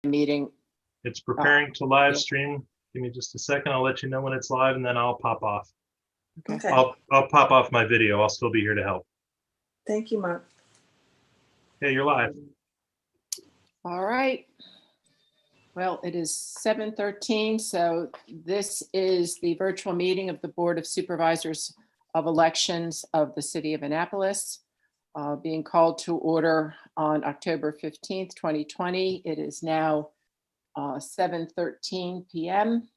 meeting. It's preparing to live stream. Give me just a second. I'll let you know when it's live, and then I'll pop off. Okay. I'll pop off my video. I'll still be here to help. Thank you, Mark. Yeah, you're live. All right. Well, it is 7:13, so this is the virtual meeting of the Board of Supervisors of Elections of the City of Annapolis, being called to order on October 15th, 2020. It is now 7:13 p.m.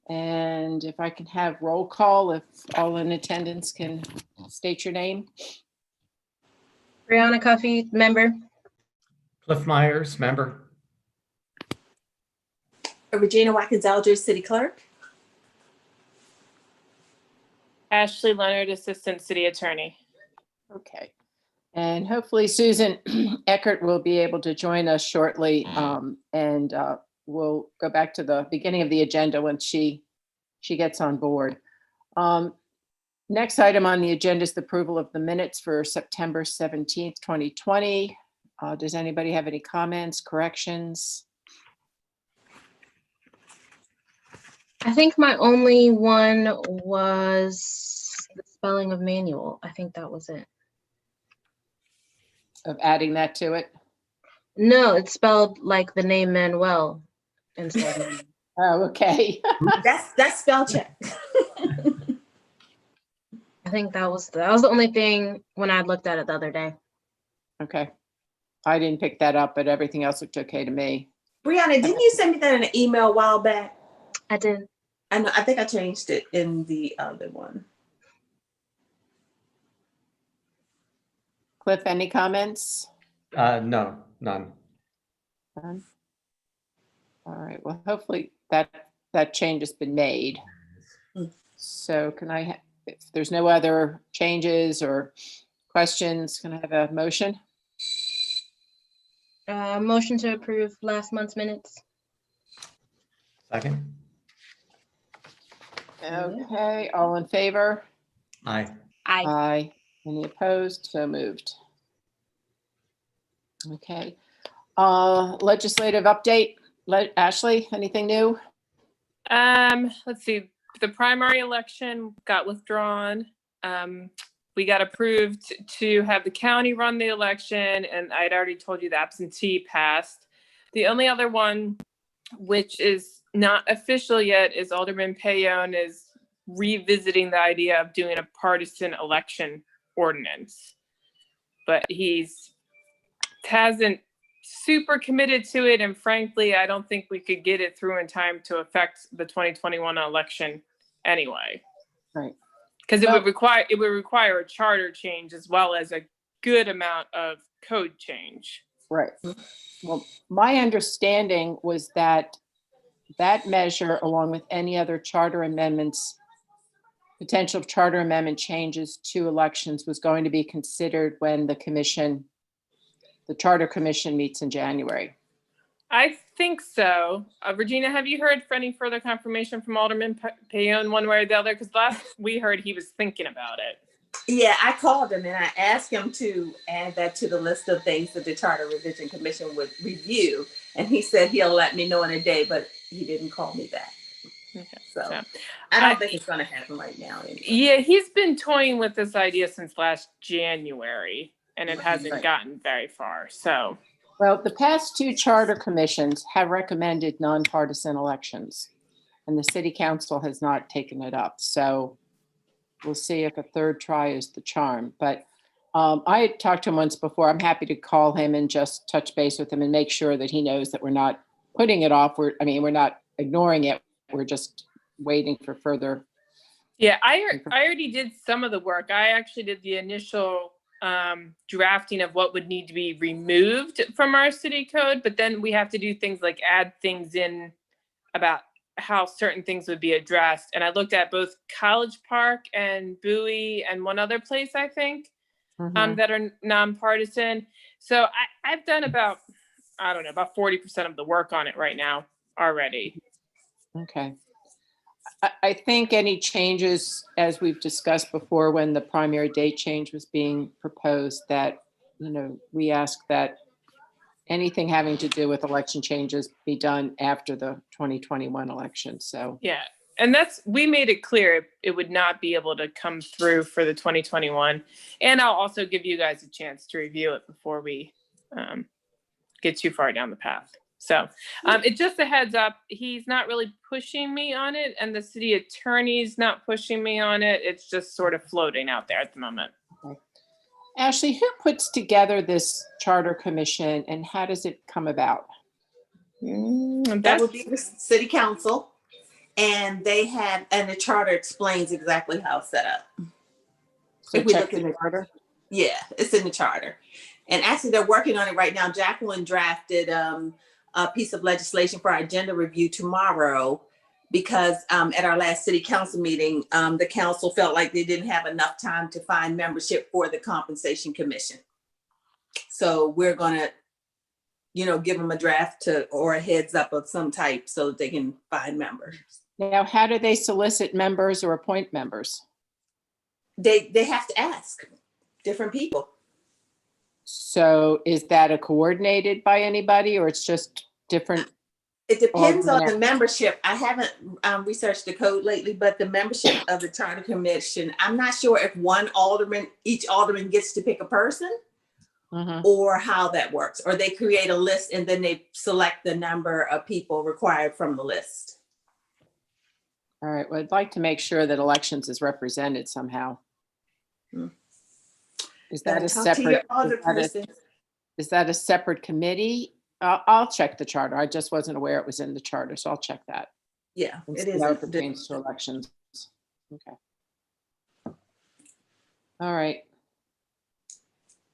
And if I can have roll call, if all in attendance can state your name. Brianna Cuffey, member. Cliff Myers, member. Regina Watkins Eldridge, City Clerk. Ashley Leonard, Assistant City Attorney. Okay. And hopefully Susan Eckert will be able to join us shortly, and we'll go back to the beginning of the agenda when she gets on board. Next item on the agenda is the approval of the minutes for September 17th, 2020. Does anybody have any comments, corrections? I think my only one was the spelling of manual. I think that was it. Of adding that to it? No, it's spelled like the name Manuel instead of Oh, okay. That's spell check. I think that was the only thing when I looked at it the other day. Okay. I didn't pick that up, but everything else looked okay to me. Brianna, didn't you send me that in an email a while back? I did. I know. I think I changed it in the other one. Cliff, any comments? No, none. None? All right, well, hopefully that change has been made. So can I, if there's no other changes or questions, can I have a motion? Motion to approve last month's minutes. Second? Okay, all in favor? Aye. Aye. Aye. Any opposed? So moved. Okay. Legislative update. Ashley, anything new? Let's see. The primary election got withdrawn. We got approved to have the county run the election, and I'd already told you the absentee passed. The only other one, which is not official yet, is Alderman Payon is revisiting the idea of doing a partisan election ordinance, but hasn't super committed to it, and frankly I don't think we could get it through in time to affect the 2021 election anyway. Right. Because it would require a charter change as well as a good amount of code change. Right. Well, my understanding was that measure, along with any other charter amendments, potential charter amendment changes to elections, was going to be considered when the Charter Commission meets in January. I think so. Regina, have you heard for any further confirmation from Alderman Payon one way or the other? Because last we heard he was thinking about it. Yeah, I called him and I asked him to add that to the list of things that the Charter Revision Commission would review. And he said he'll let me know in a day, but he didn't call me back. Okay. So So, I don't think it's going to happen right now. Anyway. yeah, he's been toying with this idea since last January, and it hasn't gotten very far. So, Well, the past two charter commissions have recommended nonpartisan elections, and the city council has not taken it up. So we'll see if a third try is the charm. But I had talked to him once before. I'm happy to call him and just touch base with him and make sure that he knows that we're not putting it off. We're not ignoring it. We're just waiting for further. yeah, I already did some of the work. I actually did the initial drafting of what would need to be removed from our city code, but then we have to do things like add things in about how certain things would be addressed. And I looked at both College Park and Bowie and one other place, I think, that are nonpartisan. So I've done about 40% of the work on it right now already. Okay. I think any changes, as we've discussed before, when the primary date change was being proposed, that, we ask that anything having to do with election changes be done after the 2021 election. So, Yeah. And we made it clear it would not be able to come through for the 2021. And I'll also give you guys a chance to review it before we get too far down the path. So it's just a heads up. He's not really pushing me on it, and the city attorney's not pushing me on it. It's just sort of floating out there at the moment. Ashley, who puts together this charter commission and how does it come about? That would be the city council. And the charter explains exactly how it's set up. So If we check look in the the charter. Yeah, it's in the charter. And actually, they're working on it right now. Jacqueline drafted a piece of legislation for our agenda review tomorrow because at our last city council meeting, the council felt like they didn't have enough time to find membership for the compensation commission. So we're going to, give them a draft or a heads up of some type so that they can find members. Now, how do they solicit members or appoint members? They have to ask different people. So is that coordinated by anybody or it's just different? It depends on the Alderman. membership. I haven't researched the code lately, but the membership of the charter commission, I'm not sure if each alderman gets to pick a person Mhm. or how that works. Or they create a list and then they select the number of people required from the list. All right. Well, I'd like to make sure that elections is represented somehow. Hmm. Is that a Talk to your separate? alderperson. Is that a separate committee? I'll check the charter. I just wasn't aware it was in the charter, so I'll check that. Yeah, and it see is. how it pertains to elections. Okay. All right.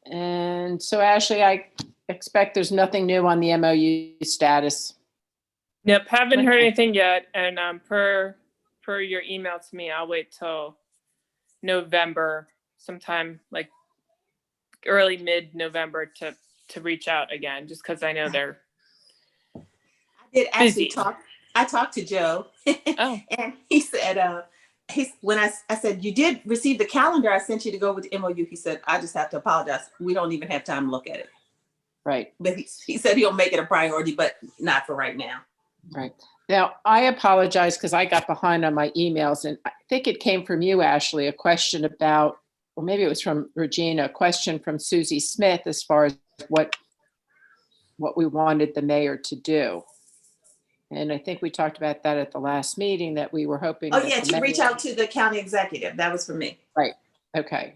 And so Ashley, I expect there's nothing new on the MOU status. Yep, haven't heard Okay. anything yet. And per your email to me, I'll wait till November, sometime like early mid-November to reach out again, just because I know they're I did actually busy. I talked to Joe. Oh. And he said, when I said, you did receive the calendar I sent you to go with the MOU, he said, I just have to apologize. We don't even have time to look at it. Right. But he said he'll make it a priority, but not for right now. Right. Now, I apologize because I got behind on my emails and I think it came from you, Ashley, a question about, or maybe it was from Regina, a question from Susie Smith as far as what we wanted the mayor to do. And I think we talked about that at the last meeting, that we were hoping. Oh that yeah, the to reach mayor- out to the county executive. That was for me. Okay.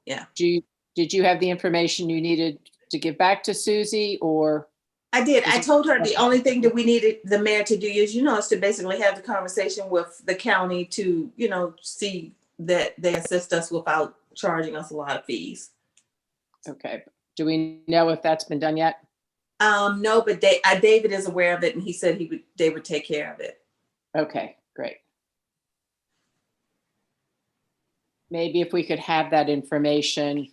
Yeah. Did you have the information you needed to give back to Susie or? I did. I told her the only thing that we needed the mayor to do is, is to basically have the conversation with the county to, see that they assist us without charging us a lot of fees. Okay. Do we know if that's been done yet? No, but David is aware of it and he said they would take care of it. Okay, great. Maybe if we could have that information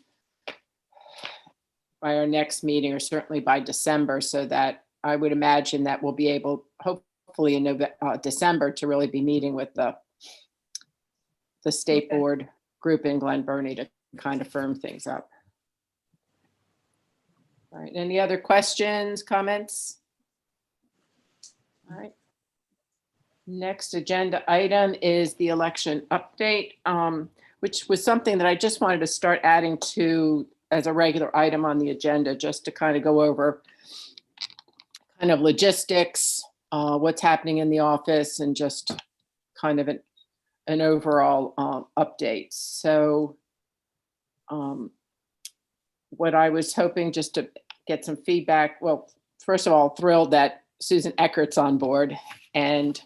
by our next meeting or certainly by December, so that I would imagine that we'll be able, hopefully in December, to really be meeting with the state Okay. board group in Glen Burnie to kind of firm things up. All right, any other questions, comments? All right. Next agenda item is the election update, which was something that I just wanted to start adding to as a regular item on the agenda, just to kind of go over kind of logistics, what's happening in the office, and just kind of an overall update. So what I was hoping just to get some feedback. Well, first of all, thrilled that Susan Eckert's on board. And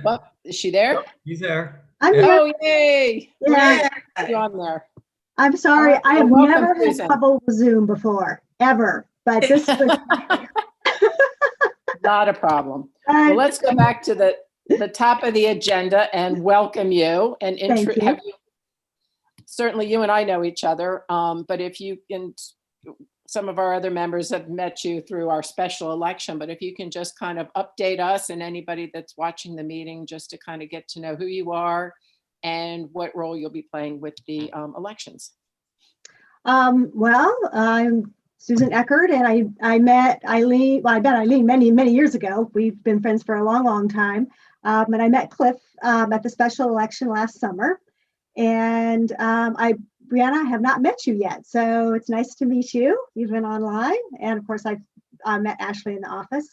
well, is she there? He's there. I'm here. Oh, yay! Yeah, You on there? I'm sorry. Alright, I have well, welcome, never had Susan. trouble with Zoom before, ever. But this was Not a problem. Well, let's go back to the top of the agenda and welcome you and Thank you. Certainly you and I know each other, but if you can, some of our other members have met you through our special election, but if you can just kind of update us and anybody that's watching the meeting, just to kind of get to know who you are and what role you'll be playing with the elections. Well, I'm Susan Eckert, and I met Eileen. Well, I met Eileen many years ago. We've been friends for a long time. And I met Cliff at the special election last summer. And Brianna, I have not met you yet, so it's nice to meet you, even online. And of course, I've met Ashley in the office.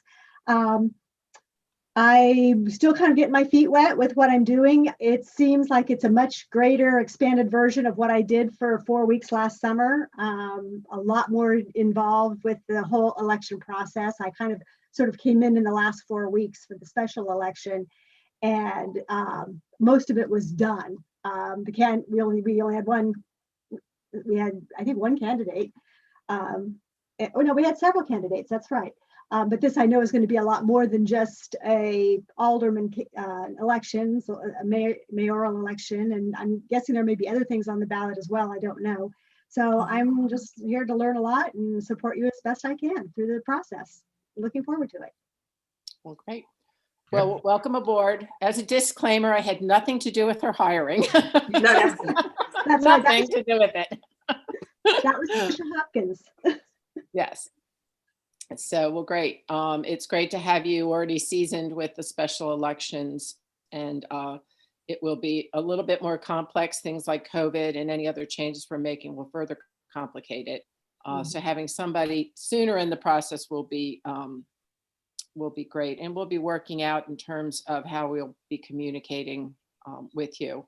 I'm still kind of getting my feet wet with what I'm doing. It seems like it's a much greater, expanded version of what I did for 4 weeks last summer. A lot more involved with the whole election process. I kind of sort of came in the last 4 weeks for the special election, and most of it was done. We only had one. We had, I think, one candidate. We had several candidates. That's right. But this I know is going to be a lot more than just a alderman elections, a mayoral election, and I'm guessing there may be other things on the ballot as well. I don't know. So I'm just here to learn a lot and support you as best I can through the process. Looking forward to it. Well, great. Well, welcome aboard. As a disclaimer, I had nothing to do with her hiring. No, that's That's right. Nothing to do with it. That was Tricia Hopkins. Yes. So, well, great. It's great to have you already seasoned with the special elections, and it will be a little bit more complex. Things like COVID and any other changes we're making will further complicate it. So having somebody sooner in the process will be great. And we'll be working out in terms of how we'll be communicating with you.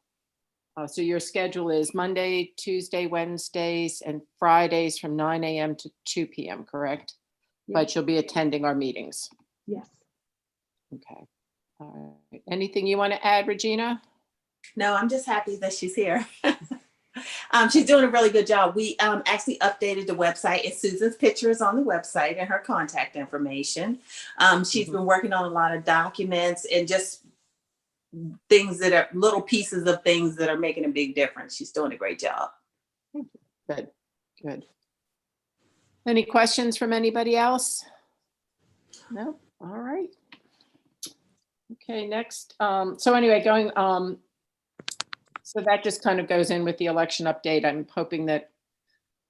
So your schedule is Monday, Tuesday, Wednesdays, and Fridays from 9 a.m. to 2 p.m., correct? But you'll be attending our meetings. Yes. Okay. All right. Anything you want to add, Regina? No, I'm just happy that she's here. She's doing a really good job. We actually updated the website, and Susan's picture is on the website and her contact information. She's been working on a lot of documents and just things that are little pieces of things that are making a big difference. She's doing a great job. Good. Good. Any questions from anybody else? No? All right. Okay, next. So anyway, so that just kind of goes in with the election update. I'm hoping that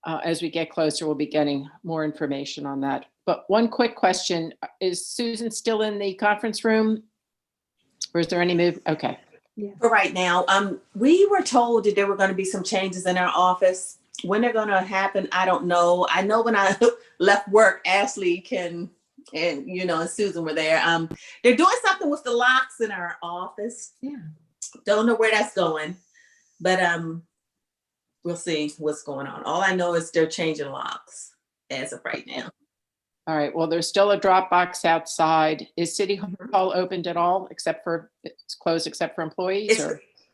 as we get closer, we'll be getting more information on that. But one quick question, is Susan still in the conference room? Or is there any move? Okay. Yeah. For right now, we were told that there were going to be some changes in our office. When they're going to happen, I don't know. I know when I left work, Ashley and Susan were there. They're doing something with the locks in our office. Yeah. Don't know where that's going, but we'll see what's going on. All I know is they're changing locks as of right now. All right. Well, there's still a drop box outside. Is City Hall opened at all, except for it's closed except for employees?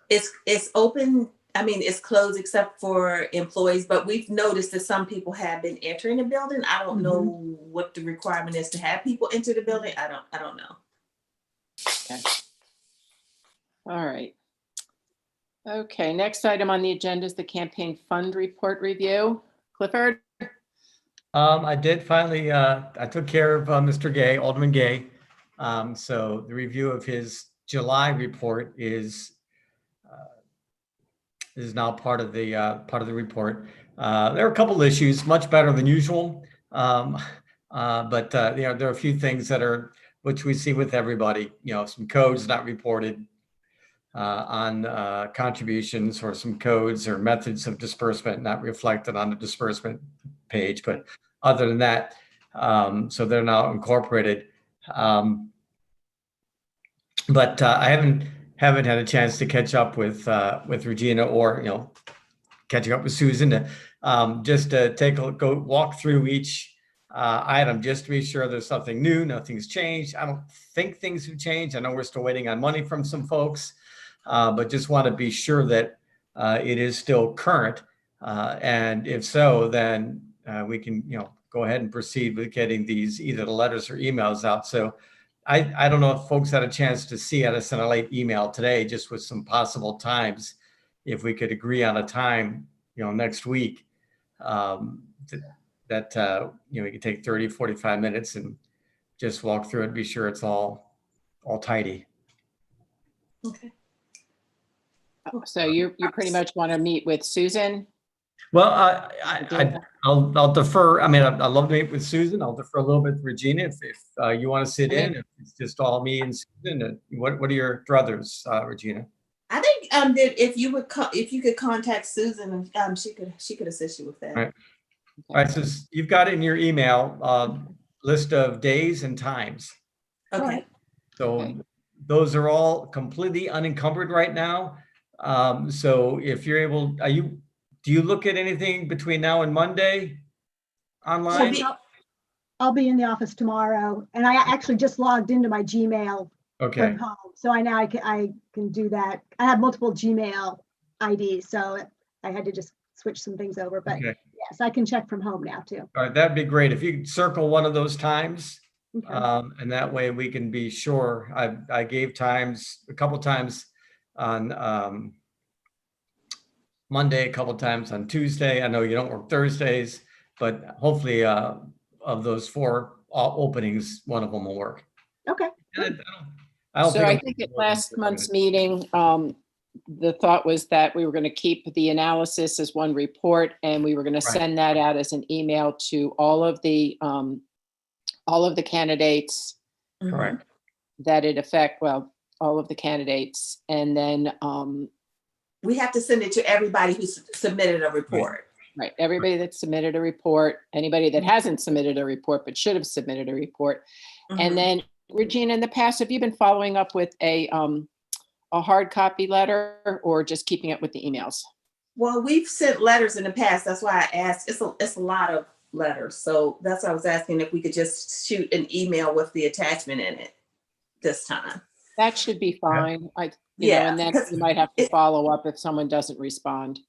It's open. I mean, it's closed except for employees, but we've noticed that some people have been entering the building. I don't know what the requirement is to have people enter the building. I don't know. Okay. All right. Okay, next item on the agenda is the campaign fund report review. Clifford? I did finally, I took care of Mr. Gay, Alderman Gay. So the review of his July report is now part of the report. There are a couple issues, much better than usual. But there are a few things which we see with everybody, some codes not reported on contributions, or some codes or methods of disbursement not reflected on the disbursement page. But other than that, so they're now incorporated. But I haven't had a chance to catch up with Regina, or catching up with Susan to just to walk through each item just to be sure there's something new, nothing's changed. I don't think things have changed. I know we're still waiting on money from some folks, but just want to be sure that it is still current. And if so, then we can go ahead and proceed with getting these, either the letters or emails out. So I don't know if folks had a chance to see it. I sent a late email today just with some possible times, if we could agree on a time, next week, that we could take 30, 45 minutes and just walk through it and be sure it's all tidy. Okay. So you pretty much want to meet with Susan? Well, I'll defer. I mean, I love to meet with Susan. I'll defer a little bit to Regina if you want to sit in. If it's just all me and Susan, what are your druthers, Regina? I think that if you would if you could contact Susan, she could assist you with that. Right. All right, so you've got in your email list of days and times. Okay. So Okay. those are all completely unencumbered right now. So if you're able, do you look at anything between now and Monday online? Yes, I'll be in the office tomorrow, and I actually just logged into my Gmail Okay. from home, so I can do that. I have multiple Gmail IDs, so I had to just switch some things over. But Okay. yes, I can check from home now too. All right, that'd be great. If you could circle one of those times, Okay. and that way we can be sure. I gave times a couple times on Monday, a couple times on Tuesday. I know you don't work Thursdays, but hopefully of those 4 openings, one of them will work. Okay. And I don't So I it'll think be at more than last 30 month's minutes. meeting, the thought was that we were going to keep the analysis as one report, and we were going to Right. send that out as an email to all of the candidates Correct. that it affect, well, all of the candidates. And then, we have to send it to everybody who submitted a report. right, everybody that submitted a report, anybody that hasn't submitted a report but should have submitted a report. Mhm. And then, Regina, in the past, have you been following up with a hard copy letter or just keeping it with the emails? Well, we've sent letters in the past. That's why I asked. It's a lot of letters. So that's why I was asking if we could just shoot an email with the attachment in it this time. That should be fine. Yeah, and then because you might have to follow up if someone doesn't respond.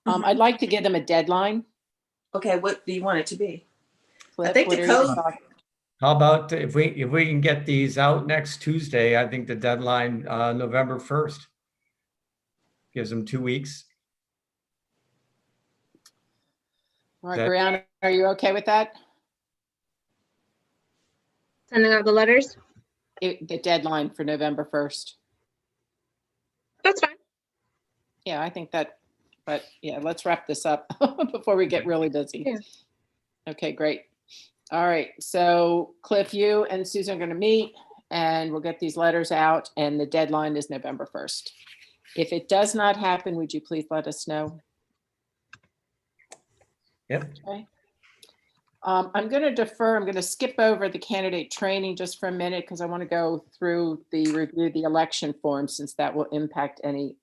Mhm. I'd like to give them a deadline. Okay, what do you want it to be? Cliff, think what the are your code- thoughts? How about if we can get these out next Tuesday? I think the deadline November 1st gives them 2 weeks. All right, that- Brianna, are you okay with that? Sending out the letters? The deadline for November 1st. That's fine. Yeah, I think that, but yeah, let's wrap this up before we get really busy. Yeah. Okay, great. All right, so Cliff, you and Susan are going to meet and we'll get these letters out and the deadline is November 1st. If it does not happen, would you please let us know? Yep. Okay. I'm going to defer, I'm going to skip over the candidate training just for a minute because I want to go through review the election form since that will impact any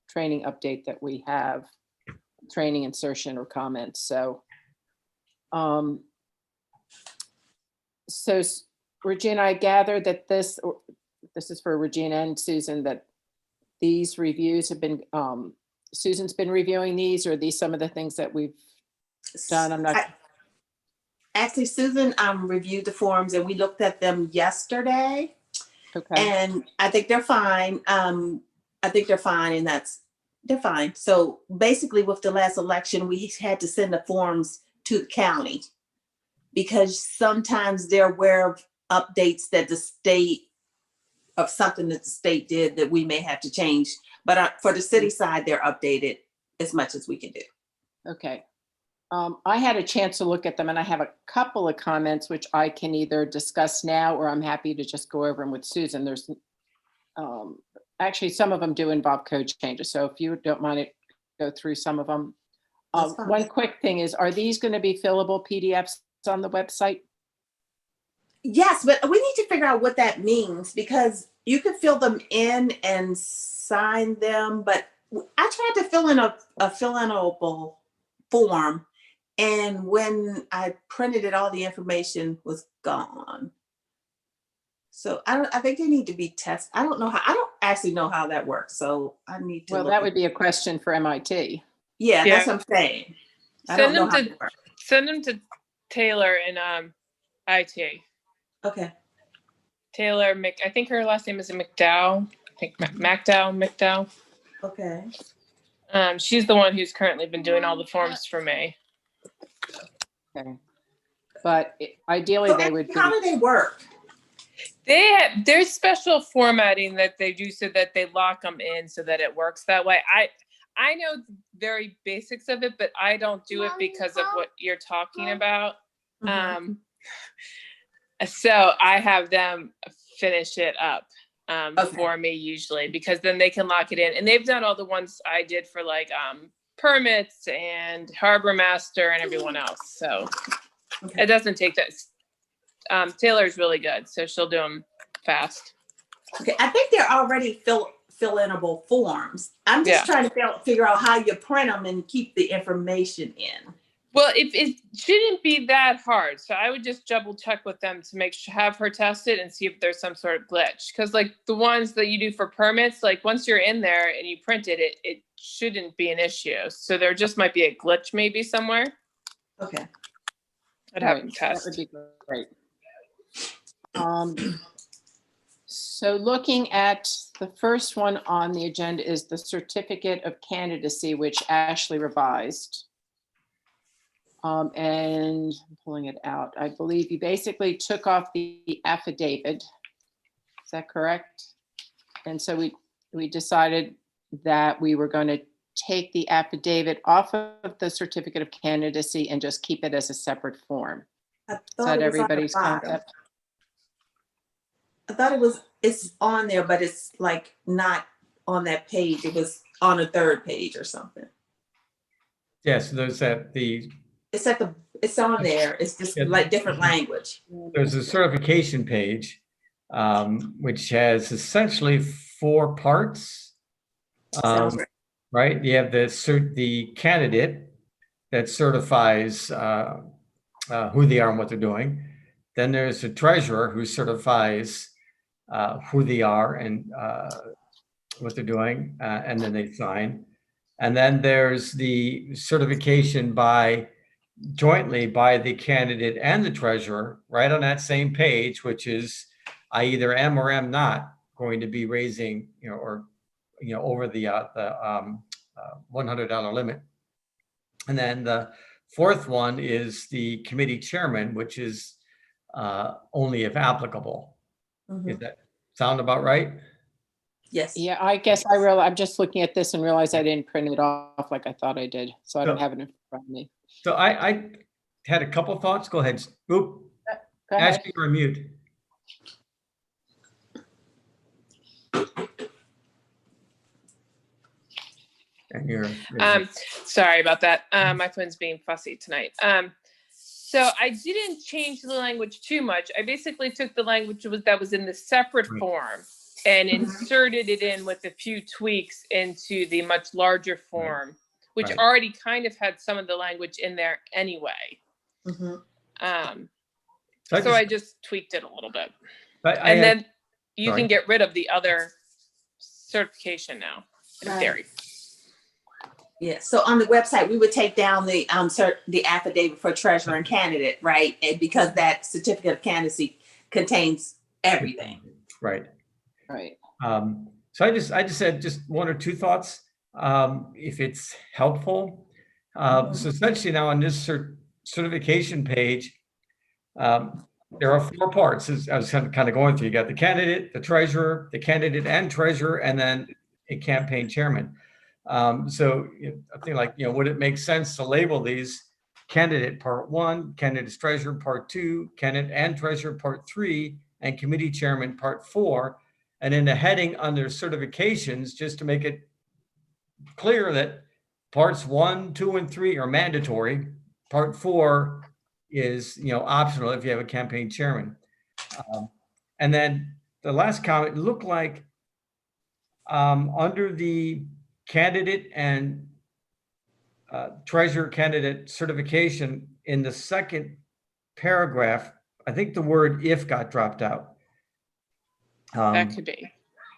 training update that we have, training insertion or comments. So, Regina, I gather that this is for Regina and Susan, that these reviews have been, Susan's been reviewing these, or are these some of the things that we've done? I'm not. Actually, Susan reviewed the forms and we looked at them yesterday. Okay. And I think they're fine. And they're fine. So basically with the last election, we had to send the forms to the county because sometimes they're aware of updates that the state of something that the state did that we may have to change. But for the city side, they're updated as much as we can do. Okay. I had a chance to look at them and I have a couple of comments which I can either discuss now or I'm happy to just go over them with Susan. There's actually some of them do involve code changes. So if you don't mind it, go through some of them. That's fine. One quick thing is, are these going to be fillable PDFs on the website? Yes, but we need to figure out what that means because you could fill them in and sign them, but I tried to fill in a fill-inable form, and when I printed it, all the information was gone. So I think they need to be tested. I don't actually know how that works, so I need to. Well, that would be a question for MIT. Yeah, Yeah. that's what I'm saying. I don't know how it works. Send them to Taylor in IT. Okay. Taylor I think her last name is McDowell. I think McDowell. Okay. She's the one who's currently been doing all the forms for me. Okay. But ideally So they would be. how do they work? There's special formatting that they do so that they lock them in so that it works that way. I know the very basics of it, but I don't do it because of what you're talking about. Mhm. So I have them finish it up Okay. for me usually, because then they can lock it in. And they've done all the ones I did for like permits and harbor master and everyone else. So Okay. it doesn't take that. Taylor's really good, so she'll do them fast. Okay, I think they're already fill-inable forms. I'm just Yeah. trying to figure out how you print them and keep the information in. Well, it shouldn't be that hard. So I would just double check with them to have her test it and see if there's some sort of glitch. Because like the ones that you do for permits, like once you're in there and you print it, it shouldn't be an issue. So there just might be a glitch maybe somewhere. Okay. I'd have them That test. would be great. So looking at the first one on the agenda is the certificate of candidacy, which Ashley revised. And I'm pulling it out. I believe you basically took off the affidavit. Is that correct? And so we decided that we were going to take the affidavit off of the certificate of candidacy and just keep it as a separate form. I Is thought that it was on the everybody's bottom. concept? I thought it's on there, but it's like not on that page. It was on a third page or something. Yes, there's It's on there. It's just Yeah. like different language. there's a certification page, which has essentially 4 parts. Sounds right. Right? You have the candidate that certifies who they are and what they're doing. Then there's the treasurer who certifies who they are and what they're doing, and then they sign. And then there's the certification jointly by the candidate and the treasurer, right on that same page, which is I either am or am not going to be raising, over the $100 limit. And then the 4th one is the committee chairman, which is only if applicable. Mhm. Does that sound about right? Yes. Yeah, I guess I'm just looking at this and realize I didn't print it off like I thought I did. So I don't have it in front of me. So I had a couple thoughts. Go ahead. Oop. Go ahead. Ashley, you're on mute. And you're Sorry about that. My phone's being fussy tonight. So I didn't change the language too much. I basically took the language that was in the separate form and inserted it in with a few tweaks into the much larger form, which Right. already kind of had some of the language in there anyway. Mhm. So I just tweaked it a little bit. and Then you sorry. can get rid of the other certification now, in Right. theory. Yeah. So on the website, we would take down the affidavit for treasurer and candidate, right? And because that certificate of candidacy contains everything. Right. Right. So I just said just 1 or 2 thoughts, if it's helpful. So essentially now on this certification page, there are 4 parts. As I was kind of going through. You got the candidate, the treasurer, the candidate and treasurer, and then a campaign chairman. So I think would it make sense to label these candidate part 1, candidate's treasurer part 2, candidate and treasurer part 3, and committee chairman part 4, and in the heading under certifications, just to make it clear that parts 1, 2, and 3 are mandatory. Part 4 is optional if you have a campaign chairman. And then the last comment looked like under the candidate and treasurer candidate certification in the second paragraph, I think the word if got dropped out. That could be.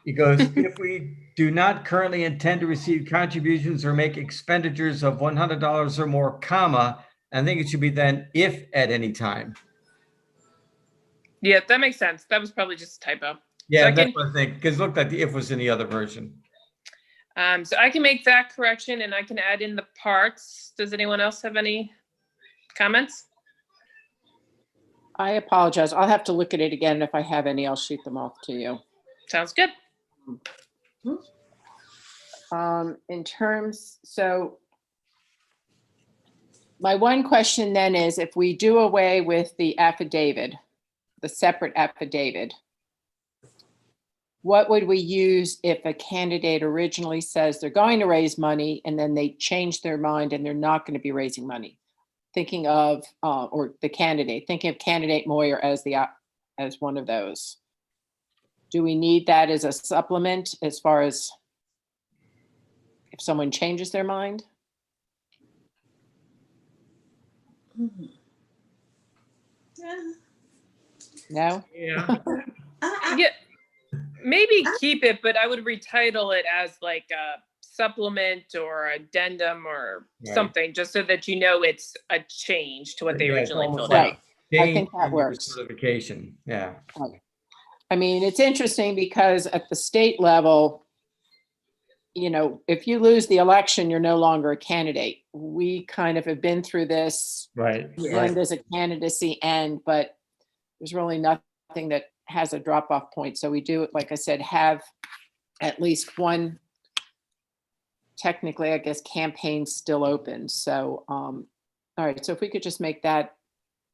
It goes, if we do not currently intend to receive contributions or make expenditures of $100 or more, comma, I think it should be then if at any time. Yeah, that makes sense. That was probably just a typo. Yeah, So that's what I think, because it looked like the if was in the other version. So I can make that correction and I can add in the parts. Does anyone else have any comments? I apologize. I'll have to look at it again. If I have any, I'll shoot them off to you. Sounds good. In terms, so my one question then is if we do away with the affidavit, the separate affidavit, what would we use if a candidate originally says they're going to raise money and then they change their mind and they're not going to be raising money? Thinking of, or the candidate, thinking of candidate Moyer as as one of those. Do we need that as a supplement as far as if someone changes their mind? Mhm. Yeah. No? Yeah. Yeah, maybe keep it, but I would retitle it as like a supplement or addendum or Right. something, just so that you know it's a change to what they Yeah, it's originally almost filled like out. Right. I think change that in your works. certification. Yeah. I mean, it's interesting because at the state level, you know, if you lose the election, you're no longer a candidate. We kind of have been through this. Right. Yeah. When does a candidacy end? But there's really nothing that has a drop-off point. So we do, like I said, have at least one, technically, I guess, campaign still open. So, all right. So if we could just make that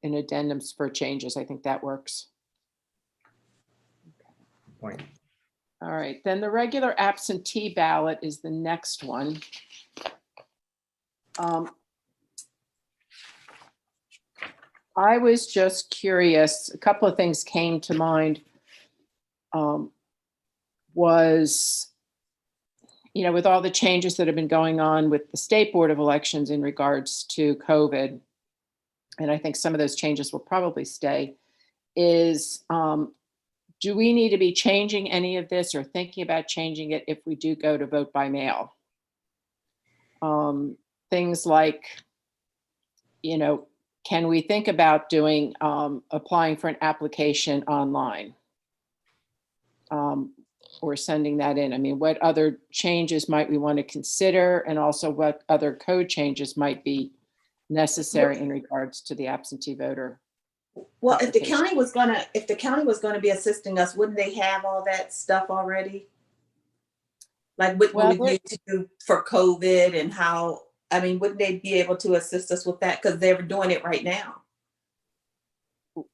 an addendums for changes, I think that works. Point. All right, then the regular absentee ballot is the next one. I was just curious, a couple of things came to mind. Was, you know, with all the changes that have been going on with the State Board of Elections in regards to COVID, and I think some of those changes will probably stay, is do we need to be changing any of this or thinking about changing it if we do go to vote by mail? Things like, you know, can we think about doing, applying for an application online? Or sending that in? I mean, what other changes might we want to consider? And also what other code changes might be necessary in regards to the absentee voter? Well, if the application. county was gonna be assisting us, wouldn't they have all that stuff already? Like what Well, we need to do for COVID and how, I mean, wouldn't they be able to assist us with that? Because they're doing it right now.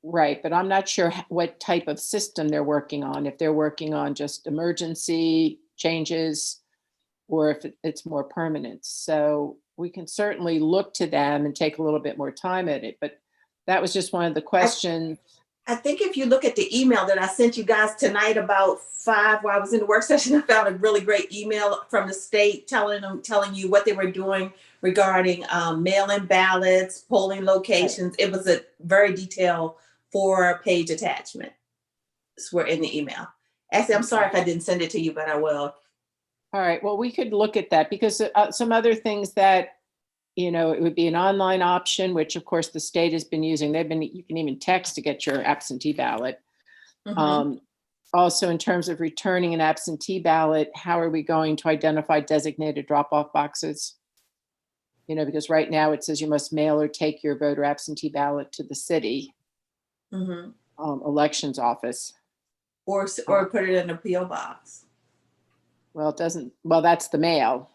Right, but I'm not sure what type of system they're working on, if they're working on just emergency changes or if it's more permanent. So we can certainly look to them and take a little bit more time at it, but that was just one of the questions. I think if you look at the email that I sent you guys tonight about 5 while I was in the work session, I found a really great email from the state telling you what they were doing regarding mail-in ballots, polling locations. It was a very detailed 4-page attachment. Were in the email. Actually, I'm sorry if I didn't send it to you, but I will. All right, well, we could look at that because some other things that, you know, it would be an online option, which of course the state has been using. You can even text to get your absentee ballot. Mhm. Also, in terms of returning an absentee ballot, how are we going to identify designated drop-off boxes? You know, because right now it says you must mail or take your voter absentee ballot to the city Mhm. elections office. Or put it in a PO box. Well, it doesn't, well, that's the mail.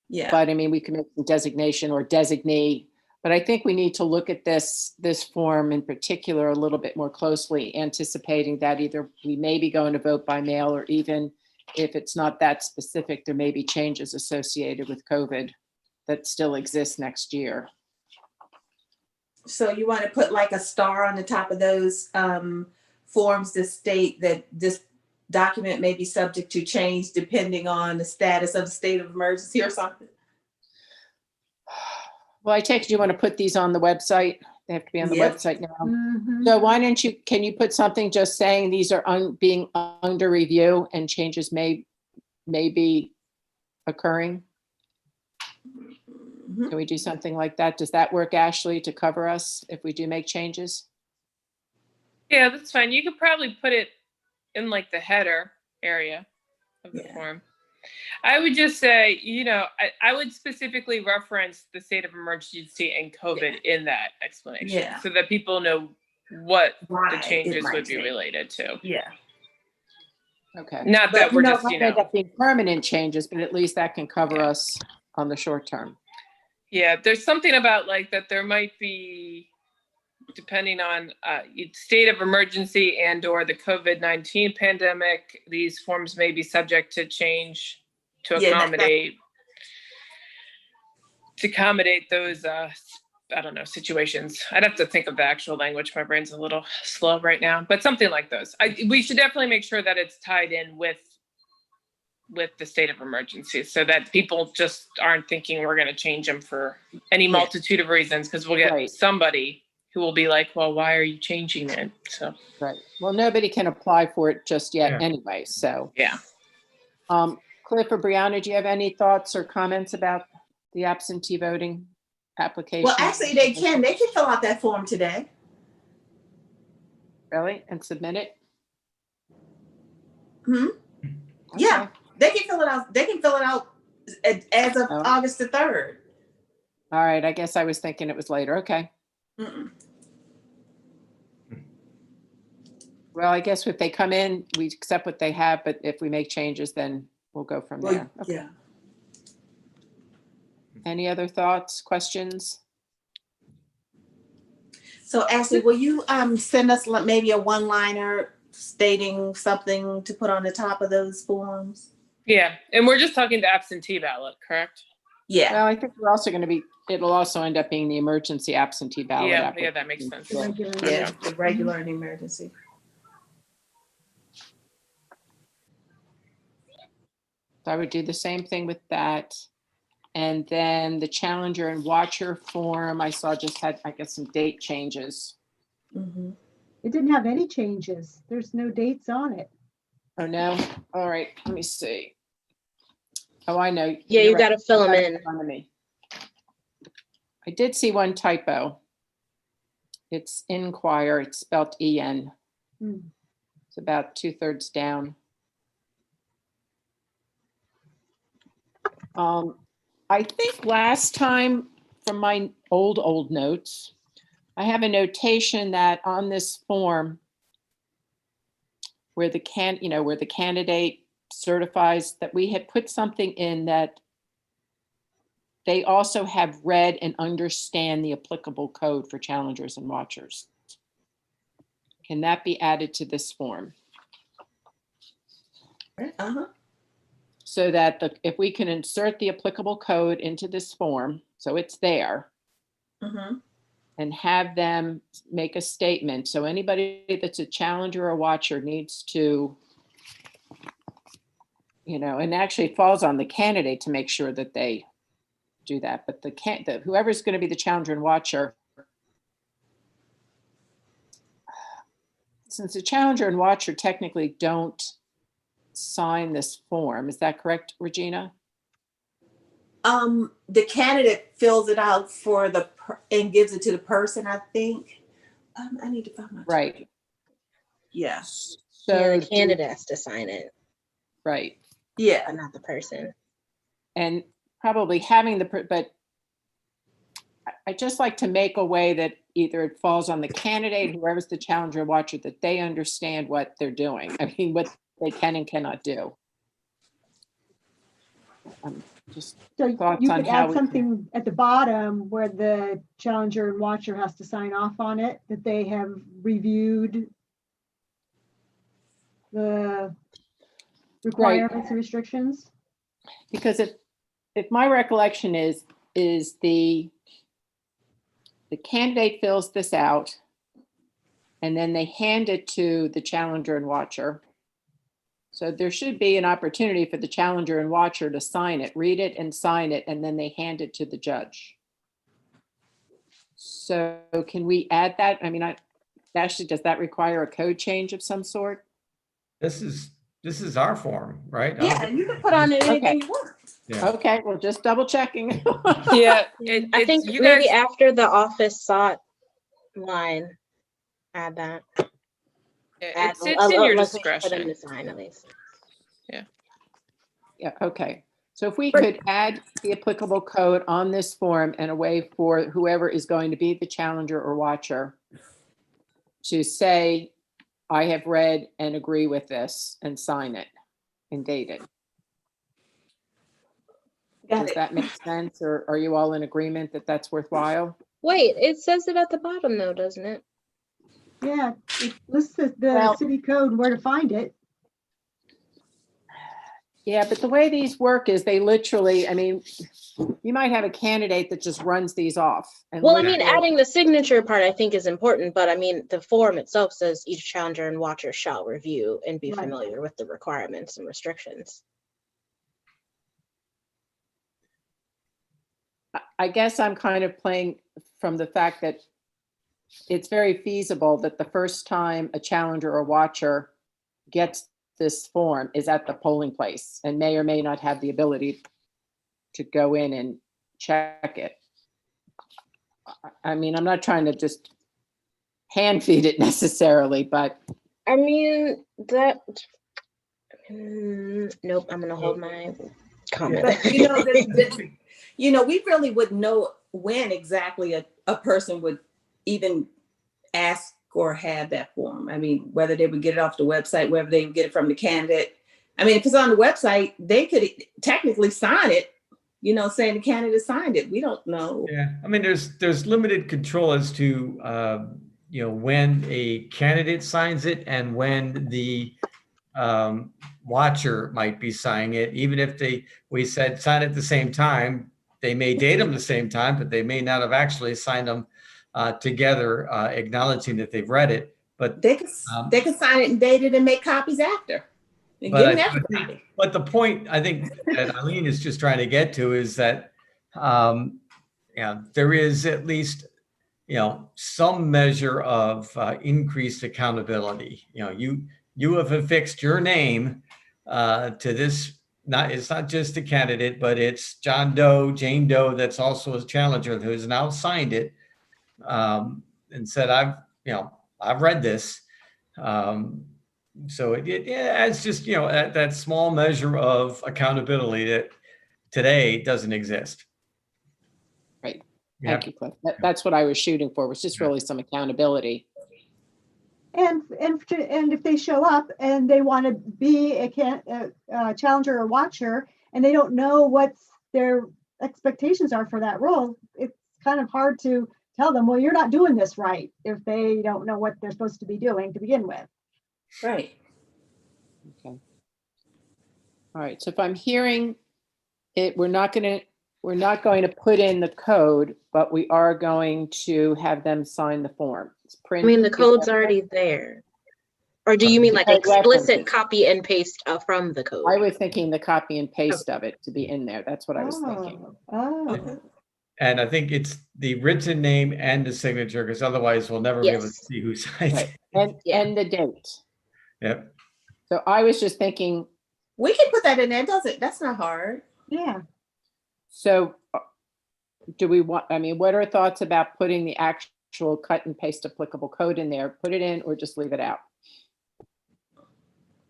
Yeah. But I mean, we can make some designation or designate, but I think we need to look at this form in particular a little bit more closely, anticipating that either we may be going to vote by mail, or even if it's not that specific, there may be changes associated with COVID that still exist next year. So you want to put like a star on the top of those forms that state that this document may be subject to change depending on the status of the state of emergency or something? Well, I take it you want to put these on the website. They have to be on the Yep. website now. Mhm. So why don't you, can you put something just saying these are being under review and changes may be occurring? Mhm. Can we do something like that? Does that work, Ashley, to cover us if we do make changes? Yeah, that's fine. You could probably put it in like the header area of the Yeah. form. I would just say, you know, I would specifically reference the state of emergency and COVID in that explanation, Yeah. so that people know what Why the it changes might would be change. related to. Yeah. Okay. Not But, that you we're know, just, Might end up being permanent changes, but at least that can cover Yeah. us on the short term. yeah, there's something about like that there might be, depending on state of emergency and or the COVID-19 pandemic, these forms may be subject to change to Yeah, accommodate those I don't know, situations. I'd have to think of the actual language. My brain's a little slow right now, but something like those. We should definitely make sure that it's tied in with the state of emergency so that people just aren't thinking we're going to change them for any multitude of reasons, because we'll get Right. somebody who will be like, well, why are you changing it? So, Right. Well, nobody can apply for it just yet Yeah. anyway, so. yeah. Cliff or Brianna, do you have any thoughts or comments about the absentee voting application? well, actually, they can fill out that form today. Really? And submit it? Hmm? Yeah. Okay. They can fill it out. They can fill it out as of Oh. August the 3rd. All right. I guess I was thinking it was later. Okay. Mm-mm. Well, I guess if they come in, we accept what they have, but if we make changes, then we'll go from there. Well, Okay. yeah. Any other thoughts, questions? So Ashley, will you send us maybe a one-liner stating something to put on the top of those forms? Yeah. And we're just talking to absentee ballot, correct? Yeah. Well, I think we're also going to be, it'll also end up being the emergency absentee ballot. Yeah, application. that makes sense. The regular, Yeah. the regular and emergency. So I would do the same thing with that. And then the challenger and watcher form, I saw just had, I guess, some date changes. Mm-hmm. It didn't have any changes. There's no dates on it. Oh, no? All right, let me see. Oh, I know. Yeah, You're you got to fill them right in. front of me. I did see one typo. It's inquire, it's spelled E-N. Hmm. It's about 2/3 down. I think last time from my old notes, I have a notation that on this form where the candidate certifies that we had put something in that they also have read and understand the applicable code for challengers and watchers. Can that be added to this form? Uh-huh. So that if we can insert the applicable code into this form, so it's there, Mm-hmm. and have them make a statement. So anybody that's a challenger or watcher needs to, and actually it falls on the candidate to make sure that they do that. But whoever's going to be the challenger and watcher, since the challenger and watcher technically don't sign this form, is that correct, Regina? The candidate fills it out and gives it to the person, I think. I need to find my Right. Yeah. So Yeah, the candidate has to sign it, right. Yeah. but not the person. And probably having but I just like to make a way that either it falls on the candidate, whoever's the challenger or watcher, that they understand what they're doing. I mean, what they can and cannot do. Just So you thoughts on could how add we can- something at the bottom where the challenger and watcher has to sign off on it, that they have reviewed the requirements and restrictions. because if my recollection is the candidate fills this out and then they hand it to the challenger and watcher. So there should be an opportunity for the challenger and watcher to sign it, read it and sign it, and then they hand it to the judge. So can we add that? I mean, Ashley, does that require a code change of some sort? This is our form, right? Yeah, and you can put on it anything you want. Yeah. Okay, well, just double checking. Yeah. I think you maybe guys, after the office sought line, add that. Add it's in your location for them discretion. to sign at least. Yeah, okay. So if we could add the applicable code on this form and a way for whoever is going to be the challenger or watcher to say, I have read and agree with this and sign it and date it. Got Does it. that make sense, or are you all in agreement that that's worthwhile? Wait, it says it at the bottom though, doesn't it? Yeah, it lists the Well- city code and where to find it. Yeah, but the way these work is they literally, I mean, you might have a candidate that just runs these off. And Well, I mean, literally- adding the signature part I think is important, but I mean, the form itself says each challenger and watcher shall review and be Right. familiar with the requirements and restrictions. I guess I'm kind of playing from the fact that it's very feasible that the first time a challenger or watcher gets this form is at the polling place and may or may not have the ability to go in and check it. I mean, I'm not trying to just hand feed it necessarily, but I mean, that, nope, I'm gonna hold my comment. But we really wouldn't know when exactly a person would even ask or have that form. I mean, whether they would get it off the website, whether they would get it from the candidate. I mean, if it's on the website, they could technically sign it, saying the candidate signed it. We don't know. Yeah, I mean, there's limited control as to when a candidate signs it and when the watcher might be signing it. Even if we said sign at the same time, they may date them the same time, but they may not have actually signed them together, acknowledging that they've read it. But They could sign it and date it and make copies after. And But give I them think- everybody. But the point I think that Eileen is just trying to get to is that, there is at least, some measure of increased accountability. You have affixed your name to this. It's not just a candidate, but it's John Doe, Jane Doe, that's also a challenger who has now signed it and said, I've read this. So it's just, that small measure of accountability that today doesn't exist. Right. You have thank you, Cliff. That's what I was shooting for, was just really some accountability. And if they show up and they want to be a challenger or watcher, and they don't know what their expectations are for that role, it's kind of hard to tell them, well, you're not doing this right, if they don't know what they're supposed to be doing to begin with. Right. Okay. All right, so if I'm hearing it, we're not going to put in the code, but we are going to have them sign the form. It's I mean, the code's already there. Or do you mean like Code explicit references. copy and paste from the code? I was thinking the copy and paste of it to be in there. That's what I was thinking. Oh, And I think it's the written name and the signature, because otherwise we'll never be able to Yes. see who signed Right. it. And the date. Yep. So I was just thinking, We can put that in there. That's not hard. yeah. so do we want, I mean, what are thoughts about putting the actual cut and paste applicable code in there? Put it in or just leave it out?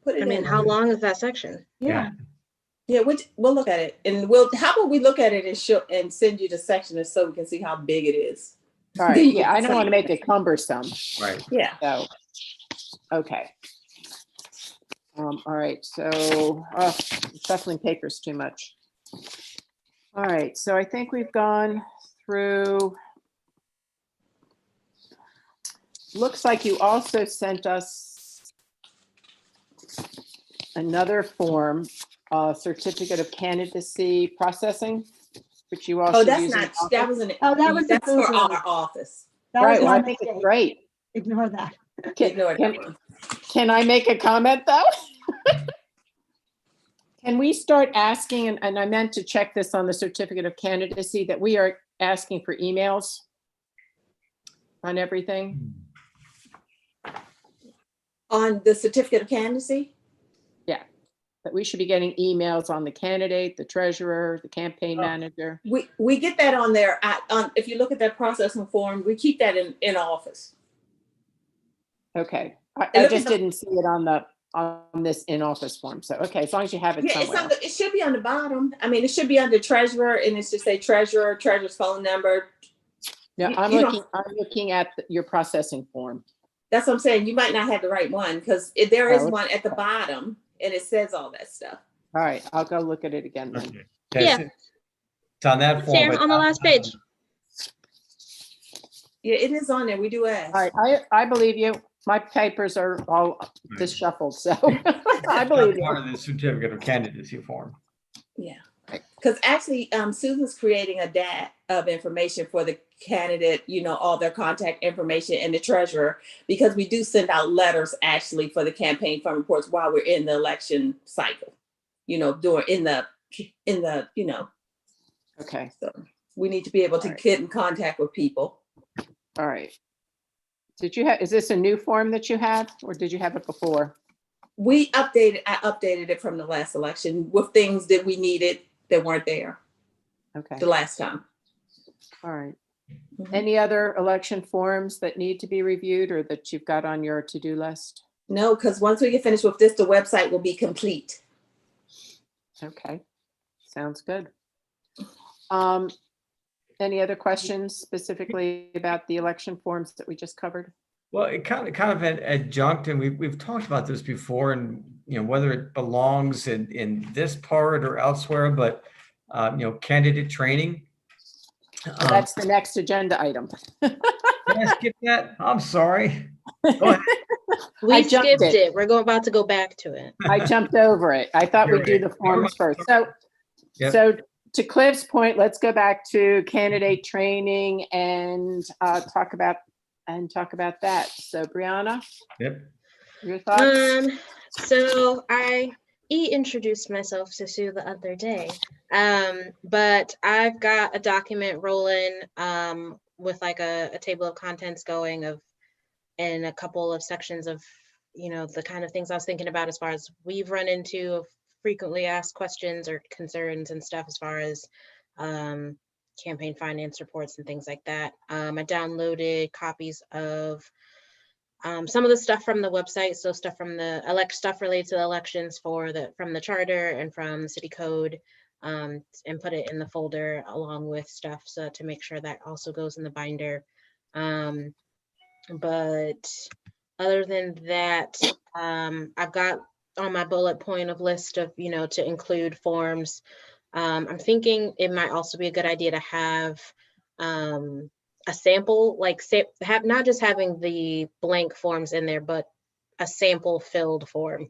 Put it I mean, in. how long is that section? Yeah. Yeah, we'll look at it, and how about we look at it and send you the section so we can see how big it is. All right, yeah, I don't want to make it cumbersome. Right. Yeah. So, okay. All right, so shuffling papers too much. All right, so I think we've gone through. Looks like you also sent us another form, certificate of candidacy processing, which you also. Oh, that's use in not. office. That was an. Oh, that was the that's for Bose our one. office. That Right, was well, I my think it's mistake. great. Ignore that. Ignore that one. Can I make a comment though? Can we start asking, and I meant to check this on the certificate of candidacy, that we are asking for emails on everything? On the certificate of candidacy. That we should be getting emails on the candidate, the treasurer, the campaign manager? We get that on there. If you look at that processing form, we keep that in office. Okay, I look just at the- didn't see it on this in-office form, so, okay, as long as you have it Yeah, somewhere. it should be on the bottom. I mean, it should be under treasurer, and it's just a treasurer's phone number. No, you I'm don't- looking at your processing form. That's what I'm saying. You might not have the right one because there is Oh, one at the bottom and it says all that stuff. All right, I'll go look at it again then. Okay. Yeah. It's on that It's form. here but on the last page. Yeah, it is on there. We do ask. All right, I believe you. My papers are all disheveled, so I believe Part you. of the certificate of candidacy form. Yeah. Because actually, Susan's creating a DAT of information for the candidate, you know, all their contact information and the treasurer, because we do send out letters actually for the campaign fund reports while we're in the election cycle, you know, in the, you know, Okay, so we need to be able to All right. get in contact with people. all right. Did you have, is this a new form that you have, or did you have it before? I updated it from the last election with things that we needed that weren't there Okay, the last time. all right. Mhm. Any other election forms that need to be reviewed or that you've got on your to-do list? No, because once we get finished with this, the website will be complete. Okay, sounds good. Any other questions specifically about the election forms that we just covered? Well, it kind of adjunct, and we've talked about this before, and you know whether it belongs in this part or elsewhere, but you know, candidate training. Well, that's the next agenda item. Did I skip that? I'm sorry. Go ahead. We jumped skipped it. it. We're about to go back to it. I jumped over it. I thought we'd do the forms first. So, Yep. so to Cliff's point, let's go back to candidate training and talk about that. So Brianna, Yep. your thoughts? So I introduced myself to Sue the other day. But I've got a document rolling with like a table of contents going and a couple of sections of, you know, the kind of things I was thinking about as far as we've run into frequently asked questions or concerns and stuff as far as campaign finance reports and things like that. I downloaded copies of some of the stuff from the website, so stuff from the stuff related to the elections from the charter and from the city code, and put it in the folder along with stuff so to make sure that also goes in the binder. But other than that, I've got on my bullet point of list of, you know, to include forms. I'm thinking it might also be a good idea to have a sample, like have not just having the blank forms in there, but a sample filled form,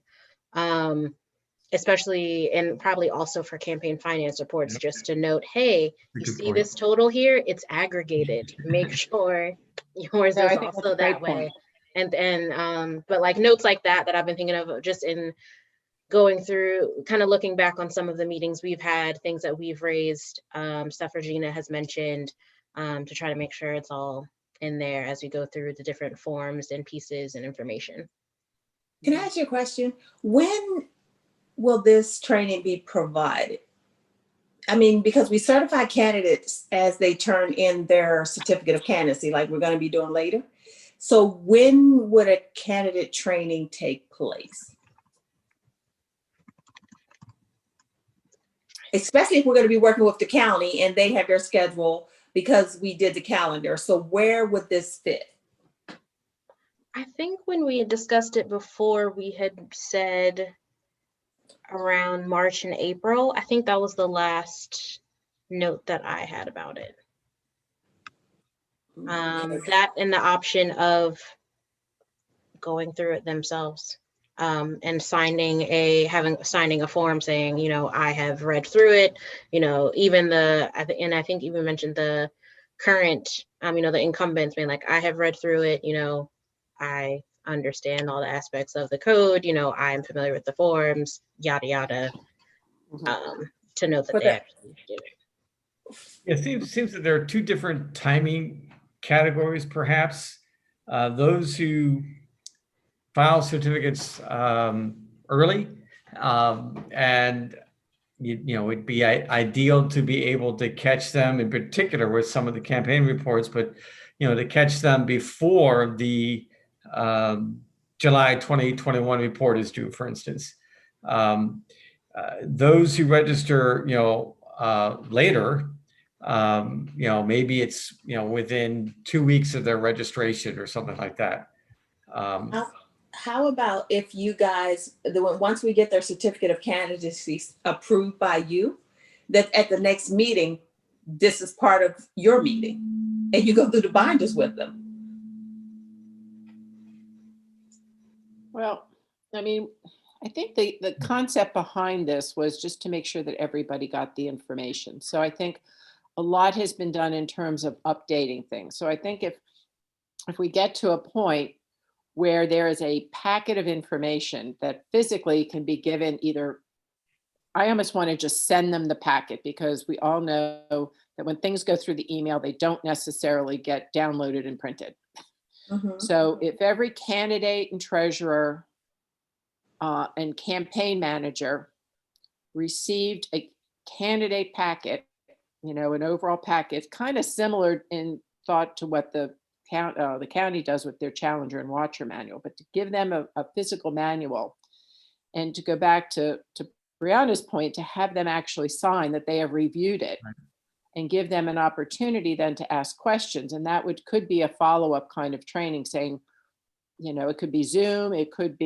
especially and probably also for campaign finance reports, just to note, hey, you see this total here, it's aggregated. Make sure yours No, I is think that's also a great that way. point. And but like notes like that I've been thinking of just in going through, kind of looking back on some of the meetings we've had, things that we've raised, stuff Regina has mentioned, to try to make sure it's all in there as we go through the different forms and pieces and information. Can I ask you a question? When will this training be provided? I mean, because we certify candidates as they turn in their certificate of candidacy, like we're going to be doing later. So when would a candidate training take place? Especially if we're going to be working with the county and they have their schedule because we did the calendar. So where would this fit? I think when we had discussed it before, we had said around March and April. I think that was the last note that I had about it. That and the option of going through it themselves, and signing a form saying, you know, I have read through it, you know, even I think even mentioned the current, you know, the incumbents being like, I have read through it, you know, I understand all the aspects of the code, you know, I'm familiar with the forms, yada, yada, to know that they actually did it. It seems that there are two different timing categories, perhaps. Those who file certificates early, and you know, it'd be ideal to be able to catch them, in particular with some of the campaign reports, but you know, to catch them before the July 2021 report is due, for instance. Those who register, you know, later, you know, maybe it's, you know, within 2 weeks of their registration or something like that. How about if you guys, once we get their certificate of candidacy approved by you, that at the next meeting, this is part of your meeting and you go through the binders with them. Well, I mean, I think the concept behind this was just to make sure that everybody got the information. So I think a lot has been done in terms of updating things. So I think if we get to a point where there is a packet of information that physically can be given either, I almost want to just send them the packet, because we all know that when things go through the email, they don't necessarily get downloaded and printed. Mhm. So if every candidate and treasurer and campaign manager received a candidate packet, an overall packet, kind of similar in thought to what the county does with their Challenger and Watcher manual, but to give them a physical manual, and to go back to Brianna's point, to have them actually sign that they have reviewed it. Right. And give them an opportunity then to ask questions. And that could be a follow-up kind of training, saying, it could be Zoom, could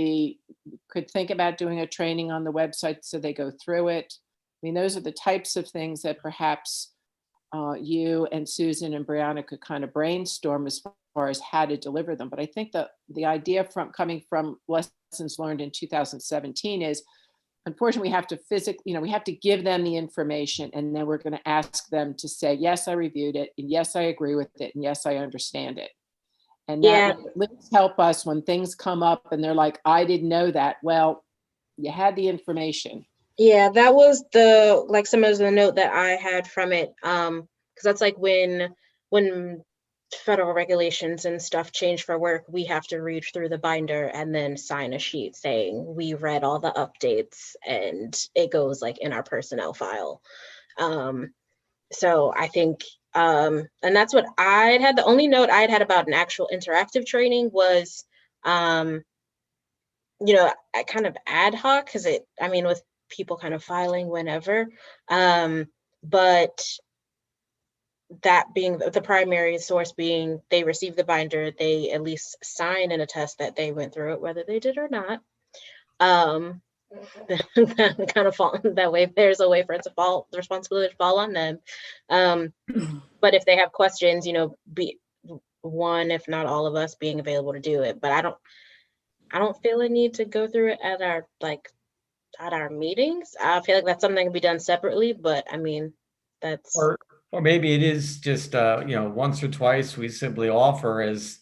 think about doing a training on the website so they go through it. I mean, those are the types of things that perhaps you and Susan and Brianna could kind of brainstorm as far as how to deliver them. But I think the idea coming from lessons learned in 2017 is, unfortunately, we have to we have to give them the information, and then we're going to ask them to say, yes, I reviewed it, and yes, I agree with it, and yes, I understand it. And that will at least help us when things come up and they're like, I didn't know that. Well, you had the information. Yeah, that was some of the note that I had from it. Because that's like when federal regulations and stuff change for work, we have to read through the binder and then sign a sheet saying we read all the updates, and it goes like in our personnel file. So I think, and that's what I'd had. The only note I'd had about an actual interactive training was, I kind of ad hoc, because with people kind of filing whenever, but that being the primary source being they receive the binder, they at least sign and attest that they went through it, whether they did or not. Kind of fall that way. There's a way for it to fall, the responsibility to fall on them. But if they have questions, be one, if not all of us, being available to do it. But I don't feel a need to go through it at our meetings. I feel like that's something that can be done separately, but that's. Or maybe it is just, once or twice we simply offer as,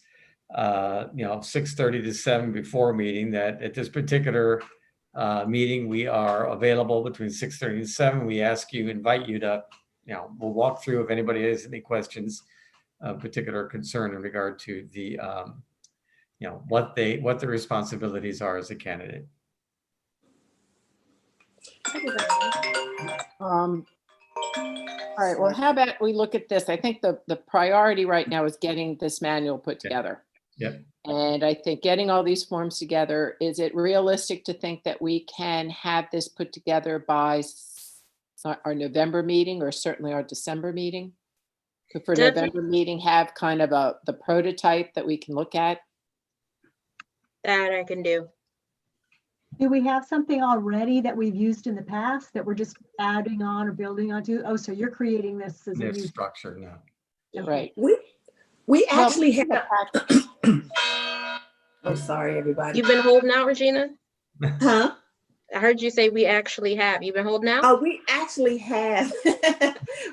6:30 to 7 before a meeting, that at this particular meeting, we are available between 6:30 and 7. We invite you to, we'll walk through if anybody has any questions of particular concern in regard to the, what the responsibilities are as a candidate. All right, well, how about we look at this? I think the priority right now is getting this manual put together. Yep. And I think getting all these forms together, is it realistic to think that we can have this put together by our November meeting, or certainly our December meeting? Could for November meeting have kind of the prototype that we can look at? That I can do. Do we have something already that we've used in the past that we're just adding on or building onto? Oh, so you're creating this as a new structure now. Right. We actually have. I'm sorry, everybody. You've been holding out, Regina? Huh? I heard you say we actually have. You've been holding out? Oh, we actually have.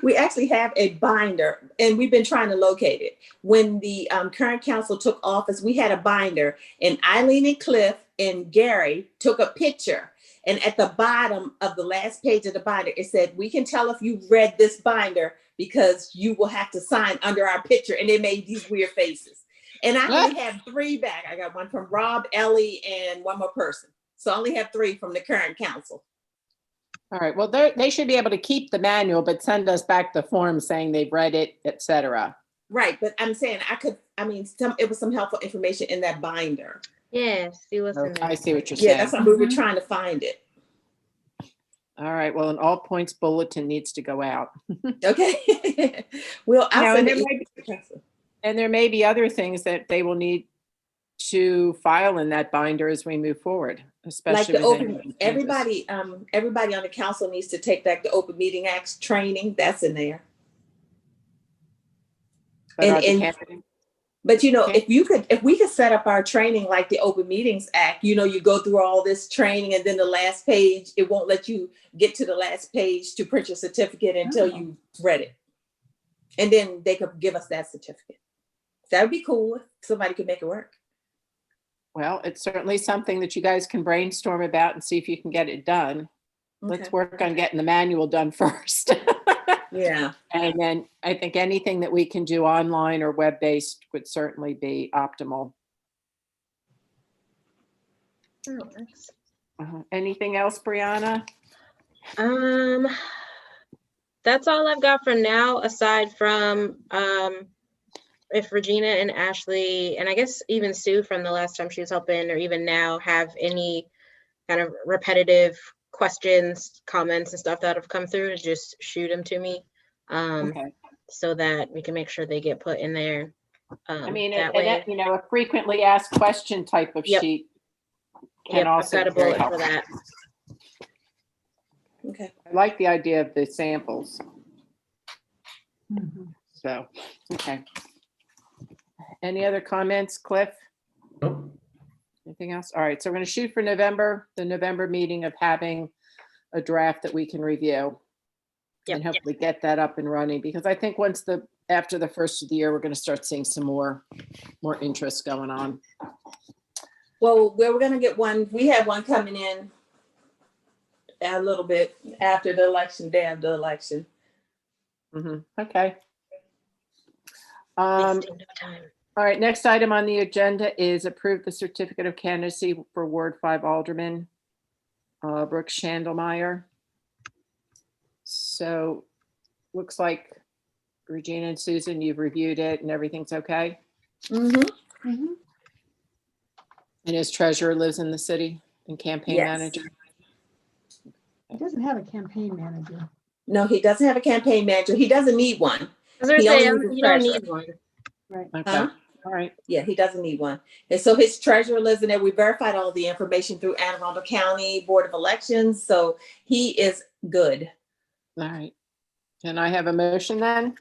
We actually have a binder, and we've been trying to locate it. When the current council took office, we had a binder, and Eileen and Cliff and Gary took a picture. And at the bottom of the last page of the binder, it said, we can tell if you read this binder because you will have to sign under our picture. And they made these weird faces. And I only have 3 back. I got one from Rob, Ellie, and one more person. So I only have 3 from the current council. All right, well, they should be able to keep the manual, but send us back the form saying they've read it, etc. Right, but I'm saying it was some helpful information in that binder. Yeah, see what's in there. I see what you're saying. Yeah, that's why we were trying to find it. All right, well, an all points bulletin needs to go out. Okay. Well, and there may be other things that they will need to file in that binder as we move forward, Like especially the with any open, of the changes. everybody on the council needs to take back the Open Meeting Act training. That's in there. But are the and- candidates- But you know, Okay. if we could set up our training like the Open Meetings Act, you know, you go through all this training and then the last page, it won't let you get to the last page to print your certificate until Oh. you read it. And then they could give us that certificate. That would be cool. If somebody could make it work. Well, it's certainly something that you guys can brainstorm about and see if you can get it done. Let's Okay. work on getting the manual done first. Yeah. And then I think anything that we can do online or web-based would certainly be optimal. That works. Anything else, Brianna? That's all I've got for now, aside from if Regina and Ashley, and I guess even Sue from the last time she was helping, or even now, have any kind of repetitive questions, comments, and stuff that have come through, to just shoot them to me, Okay. so that we can make sure they get put in there. I mean, that and way. that, you know, a frequently asked question type of Yep. sheet can Yep, I've also got a be very bullet for helpful. that. Okay. I like the idea of the samples. Mhm. So, okay. Any other comments, Cliff? Nope. Anything else? All right, so we're going to shoot for November, the November meeting of having a draft that we can review. Yep. And hopefully get that up and running, because I think after the first of the year, we're going to start seeing some more interest going on. Well, we're gonna get one. We have one coming in a little bit after the election, day of the election. Okay. Wasting no time. All right, next item on the agenda is approve the certificate of candidacy for Ward 5 Alderman, Brooks Schandelmeyer. So, looks like Regina and Susan, you've reviewed it and everything's okay? Mm-hmm. Mhm. And his treasurer lives in the city and campaign Yes. manager? He doesn't have a campaign manager. No, he doesn't have a campaign manager. He doesn't need one. I was gonna He say, only needs a you don't treasurer. need one. Right. Okay, Huh? all right. Yeah, he doesn't need one. And so his treasurer lives in there. We verified all the information through Anne Arundel County Board of Elections. So he is good. All right. Can I have a motion then?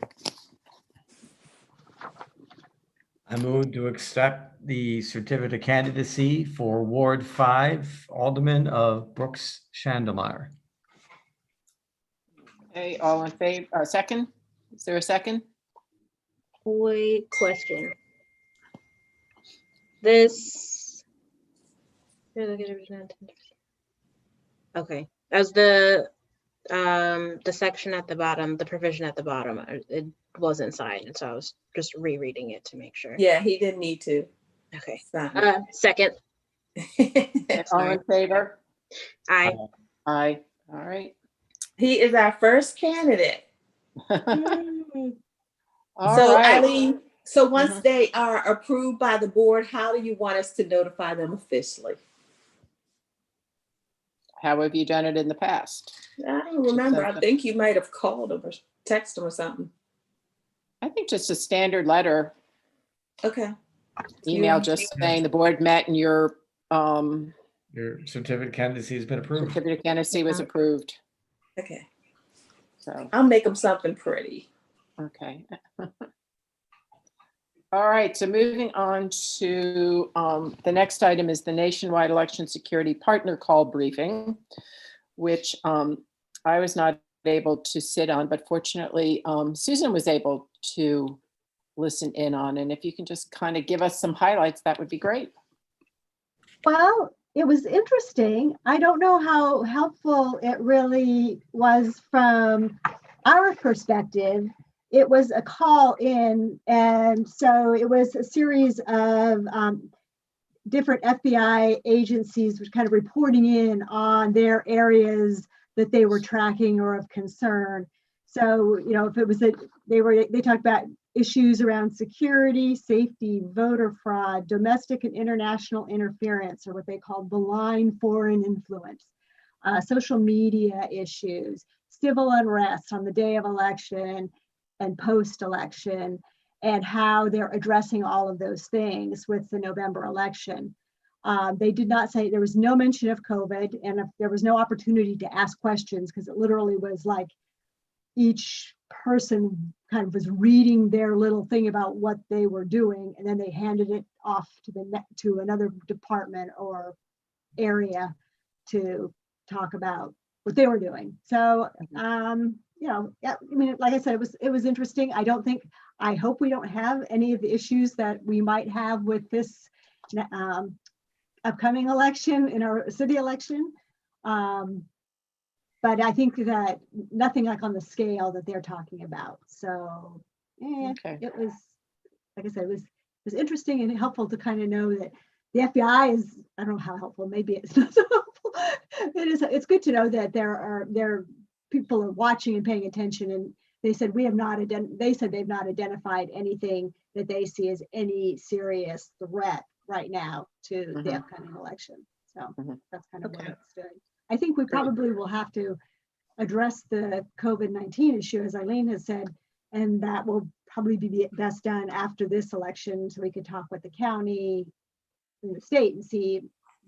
I move to accept the certificate of candidacy for Ward 5 Alderman of Brooks Schandelmeyer. Okay, all in favor, second? Is there a second? Wait, question. This. Okay, as the section at the bottom, the provision at the bottom, it wasn't signed, so I was just rereading it to make sure. Yeah, he didn't need to. Okay. sign. Second. All in favor? Aye. Aye, all right. He is our first candidate. All So right. Eileen, so once Mhm. they are approved by the board, how do you want us to notify them officially? How have you done it in the past? I don't remember. I Something. think you might have called them or texted them or something. I think just a standard letter, Okay. email Yeah. just saying the board met and your Your certificate of candidacy has been approved. certificate of candidacy was approved. Okay. So, I'll make them something pretty. okay. All right, so moving on to the next item is the Nationwide Election Security Partner Call Briefing, which I was not able to sit on, but fortunately Susan was able to listen in on. And if you can just kind of give us some highlights, that would be great. Well, it was interesting. I don't know how helpful it really was from our perspective. It was a call in, and so it was a series of different FBI agencies which kind of reporting in on their areas that they were tracking or of concern. So, you know, if it was that they talked about issues around security, safety, voter fraud, domestic and international interference, or what they called malign foreign influence, social media issues, civil unrest on the day of election and post-election, and how they're addressing all of those things with the November election. They did not say, there was no mention of COVID, and there was no opportunity to ask questions, because it literally was like each person kind of was reading their little thing about what they were doing, and then they handed it off to another department or area to talk about what they were doing. So, yeah, I mean, like I said, it was interesting. I hope we don't have any of the issues that we might have with this upcoming election, in our city election. But I think that nothing like on the scale that they're talking about. So Okay. it was, like I said, it was interesting and helpful to kind of know that the FBI is, I don't know how helpful, maybe it's not so helpful. It's good to know that there people are watching and paying attention, and they said they've not identified anything that they see as any serious threat right now to the upcoming election. So that's kind of what it's doing. I think we probably will have to address the COVID-19 issue, as Eileen has said, and that will probably be best done after this election, so we could talk with the county and the state and see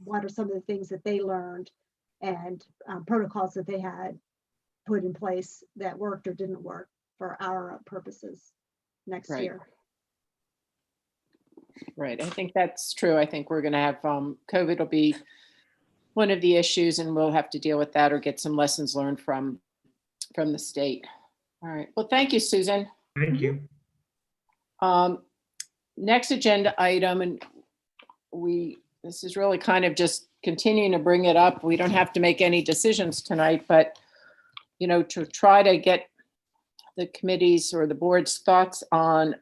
what are some of the things that they learned and protocols that they had put in place that worked or didn't work for our purposes next year. Right. I think that's true. I think we're going to have COVID will be one of the issues, and we'll have to deal with that or get some lessons learned from the state. All right. Well, thank you, Susan. Thank you. Next agenda item, and this is really kind of just continuing to bring it up. We don't have to make any decisions tonight, but to try to get the committee's or the board's thoughts on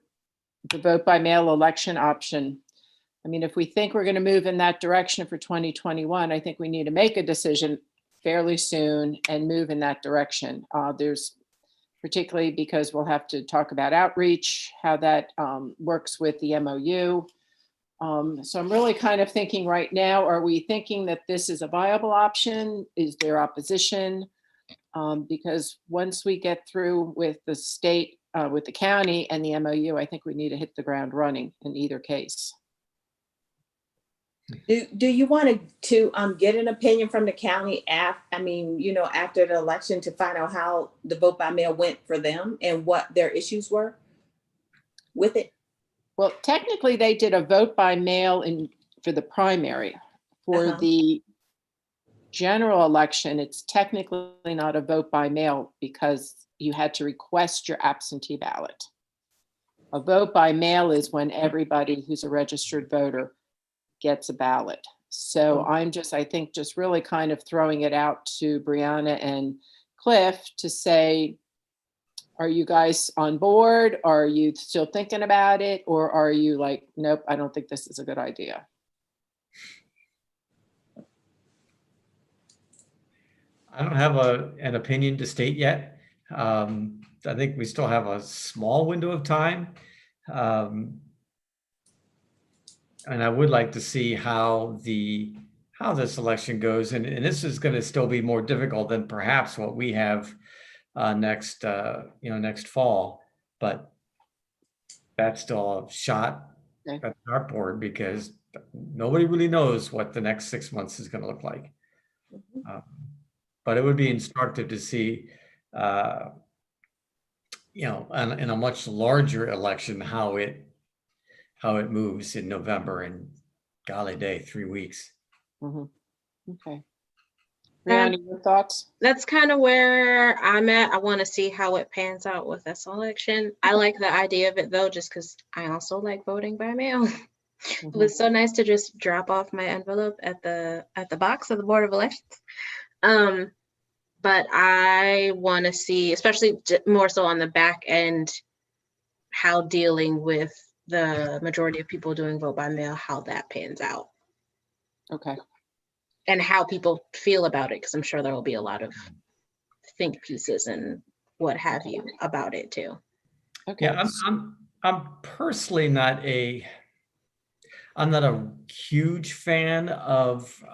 the vote by mail election option. I mean, if we think we're going to move in that direction for 2021, I think we need to make a decision fairly soon and move in that direction. There's particularly because we'll have to talk about outreach, how that works with the MOU. So I'm really kind of thinking right now, are we thinking that this is a viable option? Is there opposition? Because once we get through with the state, with the county and the MOU, I think we need to hit the ground running in either case. Do you want to get an opinion from the county after the election, to find out how the vote by mail went for them and what their issues were with it? Well, technically they did a vote by mail for the primary. For the general election, it's technically not a vote by mail because you had to request your absentee ballot. A vote by mail is when everybody who's a registered voter gets a ballot. So I think just really kind of throwing it out to Brianna and Cliff to say, are you guys on board? Are you still thinking about it? Or are you like, nope, I don't think this is a good idea? I don't have an opinion to state yet. I think we still have a small window of time. And I would like to see how this election goes. And this is going to still be more difficult than perhaps what we have next fall. But that's still a shot at the dartboard, because nobody really knows what the next 6 months is going to look like. But it would be instructive to see, in a much larger election, how it moves in November, and golly day, 3 weeks. Okay. Brianna, your thoughts? That's kind of where I'm at. I want to see how it pans out with this election. I like the idea of it though, just because I also like voting by mail. It was so nice to just drop off my envelope at the box of the Board of Elections. But I want to see, especially more so on the back end, how dealing with the majority of people doing vote by mail, how that pans out. Okay. And how people feel about it, because I'm sure there will be a lot of think pieces and what have you about it too. Okay. Yeah, I'm personally not a huge fan of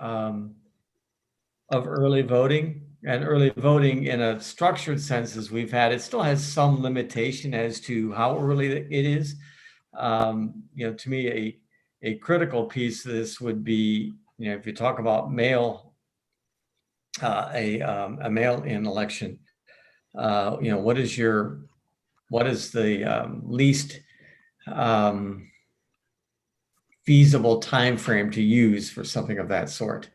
early voting. And early voting in a structured sense, as we've had, it still has some limitation as to how early it is. To me, a critical piece of this would be, if you talk about mail, a mail-in election, what is the least feasible time frame to use for something of that sort?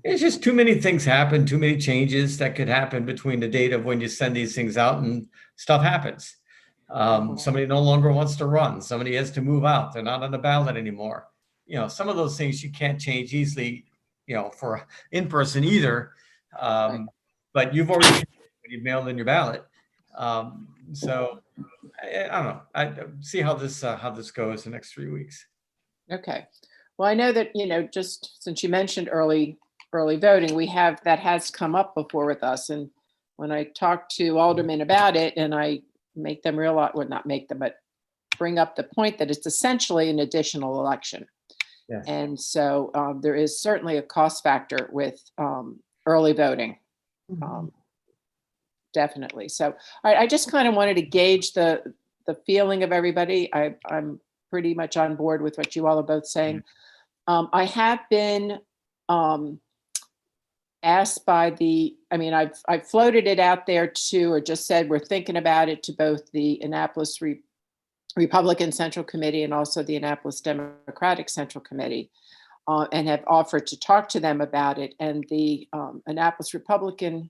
It's just too many things happen, too many changes that could happen between the date of when you send these things out and stuff happens. Somebody no longer wants to run. Somebody has to move out. They're not on the ballot anymore. Some of those things you can't change easily, for in person either. But you've already changed when you've mailed in your ballot. So I don't know. I see how this goes the next 3 weeks. Okay. Well, I know that, just since you mentioned early voting, that has come up before with us. And when I talk to aldermen about it and I make them realize, well, not make them, but bring up the point that it's essentially an additional election. Yes. And so there is certainly a cost factor with early voting. Definitely. So I just kind of wanted to gauge the feeling of everybody. I'm pretty much on board with what you all are both saying. I have been asked by I've floated it out there to, or just said we're thinking about it to both the Annapolis Republican Central Committee and also the Annapolis Democratic Central Committee, and have offered to talk to them about it. And the Annapolis Republican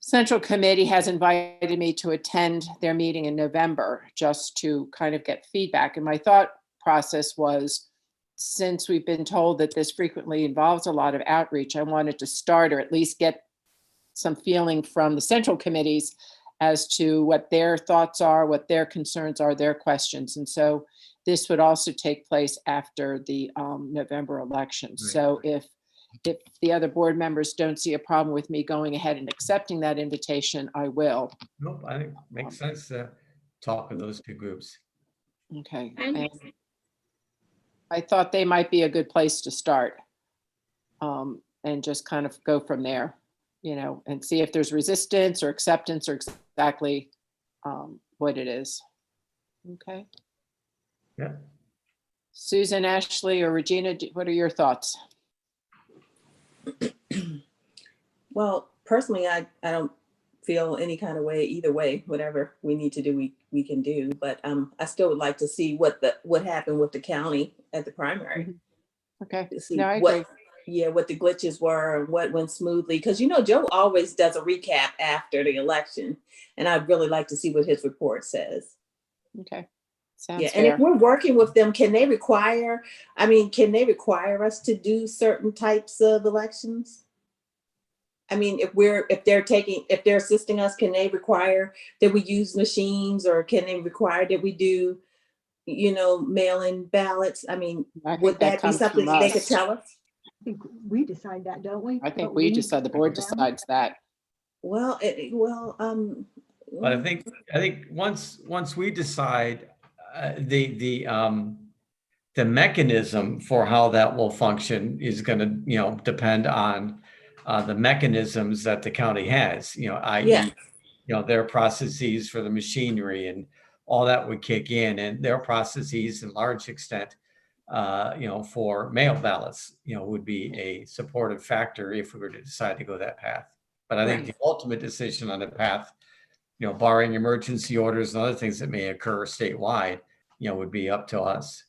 Central Committee has invited me to attend their meeting in November just to kind of get feedback. And my thought process was, since we've been told that this frequently involves a lot of outreach, I wanted to start, or at least get some feeling from the central committees as to what their thoughts are, what their concerns are, their questions. And so this would also take place after the November election. Right. So if the other board members don't see a problem with me going ahead and accepting that invitation, I will. Nope, I think it makes sense to talk with those two groups. Okay. And- And I thought they might be a good place to start, and just kind of go from there, and see if there's resistance or acceptance or exactly what it is. Okay. Yeah. Susan, Ashley, or Regina, what are your thoughts? Well, personally, I don't feel any kind of way either way. Whatever we need to do, we can do. But I still would like to see what happened with the county at the primary. Okay. To see No, I agree. what the glitches were and what went smoothly. Because Joe always does a recap after the election, and I'd really like to see what his report says. Okay. Sounds Yeah, and if fair. we're working with them, can they require us to do certain types of elections? I mean, if they're assisting us, can they require that we use machines, or can they require that we do, mail-in ballots? I mean, I think would that be comes something from that they could us. tell us? I think we decide that, don't we? I think What we need decide, the to board do them? decides that. Well, But I think once we decide the mechanism for how that will function is going to depend on the mechanisms that the county has, i.e. Yeah. Their processes for the machinery and all that would kick in, and their processes in large extent for mail ballots would be a supportive factor if we were to decide to go that path. But I think Right. the ultimate decision on the path, barring emergency orders and other things that may occur statewide, would be up to us.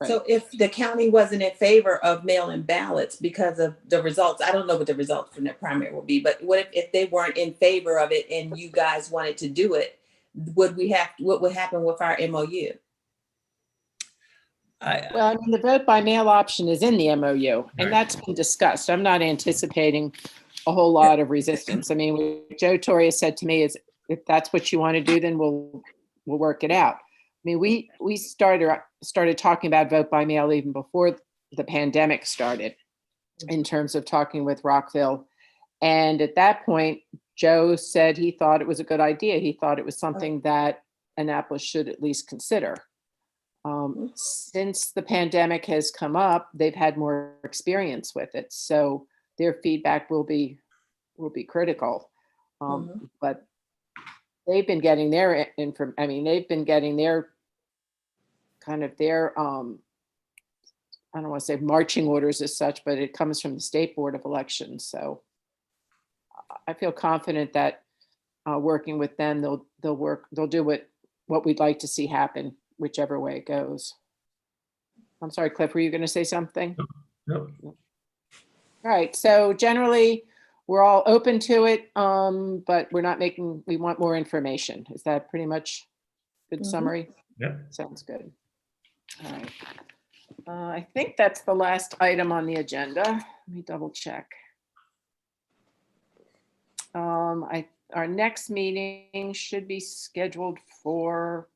So if the county wasn't in favor of mail-in ballots because of the results, I don't know what the results from that primary will be, but what if they weren't in favor of it and you guys wanted to do it, what would happen with our MOU? Well, the vote by mail option is in the MOU, Right. and that's been discussed. I'm not anticipating a whole lot of resistance. I mean, what Joe Torre said to me is, if that's what you want to do, then we'll work it out. I mean, we started talking about vote by mail even before the pandemic started, in terms of talking with Rockville. And at that point, Joe said he thought it was a good idea. He thought it was something that Annapolis should at least consider. Since the pandemic has come up, they've had more experience with it. So their feedback will be critical. But they've been getting their kind of their, I don't want to say marching orders as such, but it comes from the State Board of Elections. So I feel confident that working with them, they'll do what we'd like to see happen, whichever way it goes. I'm sorry, Cliff, were you going to say something? Nope. All right, so generally, we're all open to it, but we want more information. Is that pretty much good Mhm. summary? Yep. Sounds good. All right. I think that's the last item on the agenda. Let me double check. Our next meeting should be scheduled for,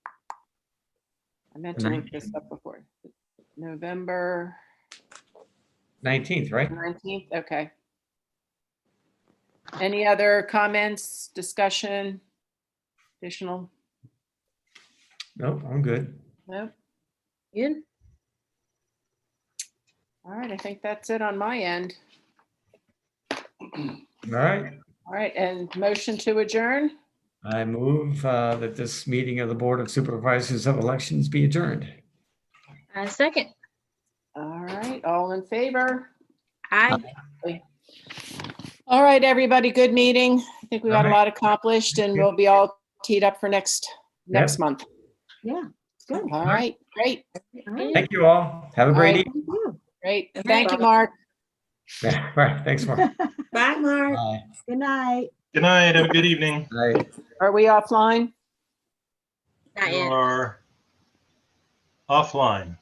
I meant to look this up before, November 19th, right? 19th, okay. Any other comments, discussion, additional? Nope, I'm good. Nope. Good. All right, I think that's it on my end. All right. All right, and motion to adjourn? I move that this meeting of the Board of Supervisors of Elections be adjourned. Second. All right, all in favor? Aye. All right, everybody, good meeting. I think we got a All right. lot accomplished and we'll be all teed up for next month. Yeah, good. All right, great, All right. Thank you all. Have a great right. evening. Thank you. great. Okay, Thank you, bye-bye. Mark. Yeah, right. Thanks, Mark. Bye, Mark. Bye. Good night. Good night. Have a good evening. Bye. Are we offline? Not You yet. are offline.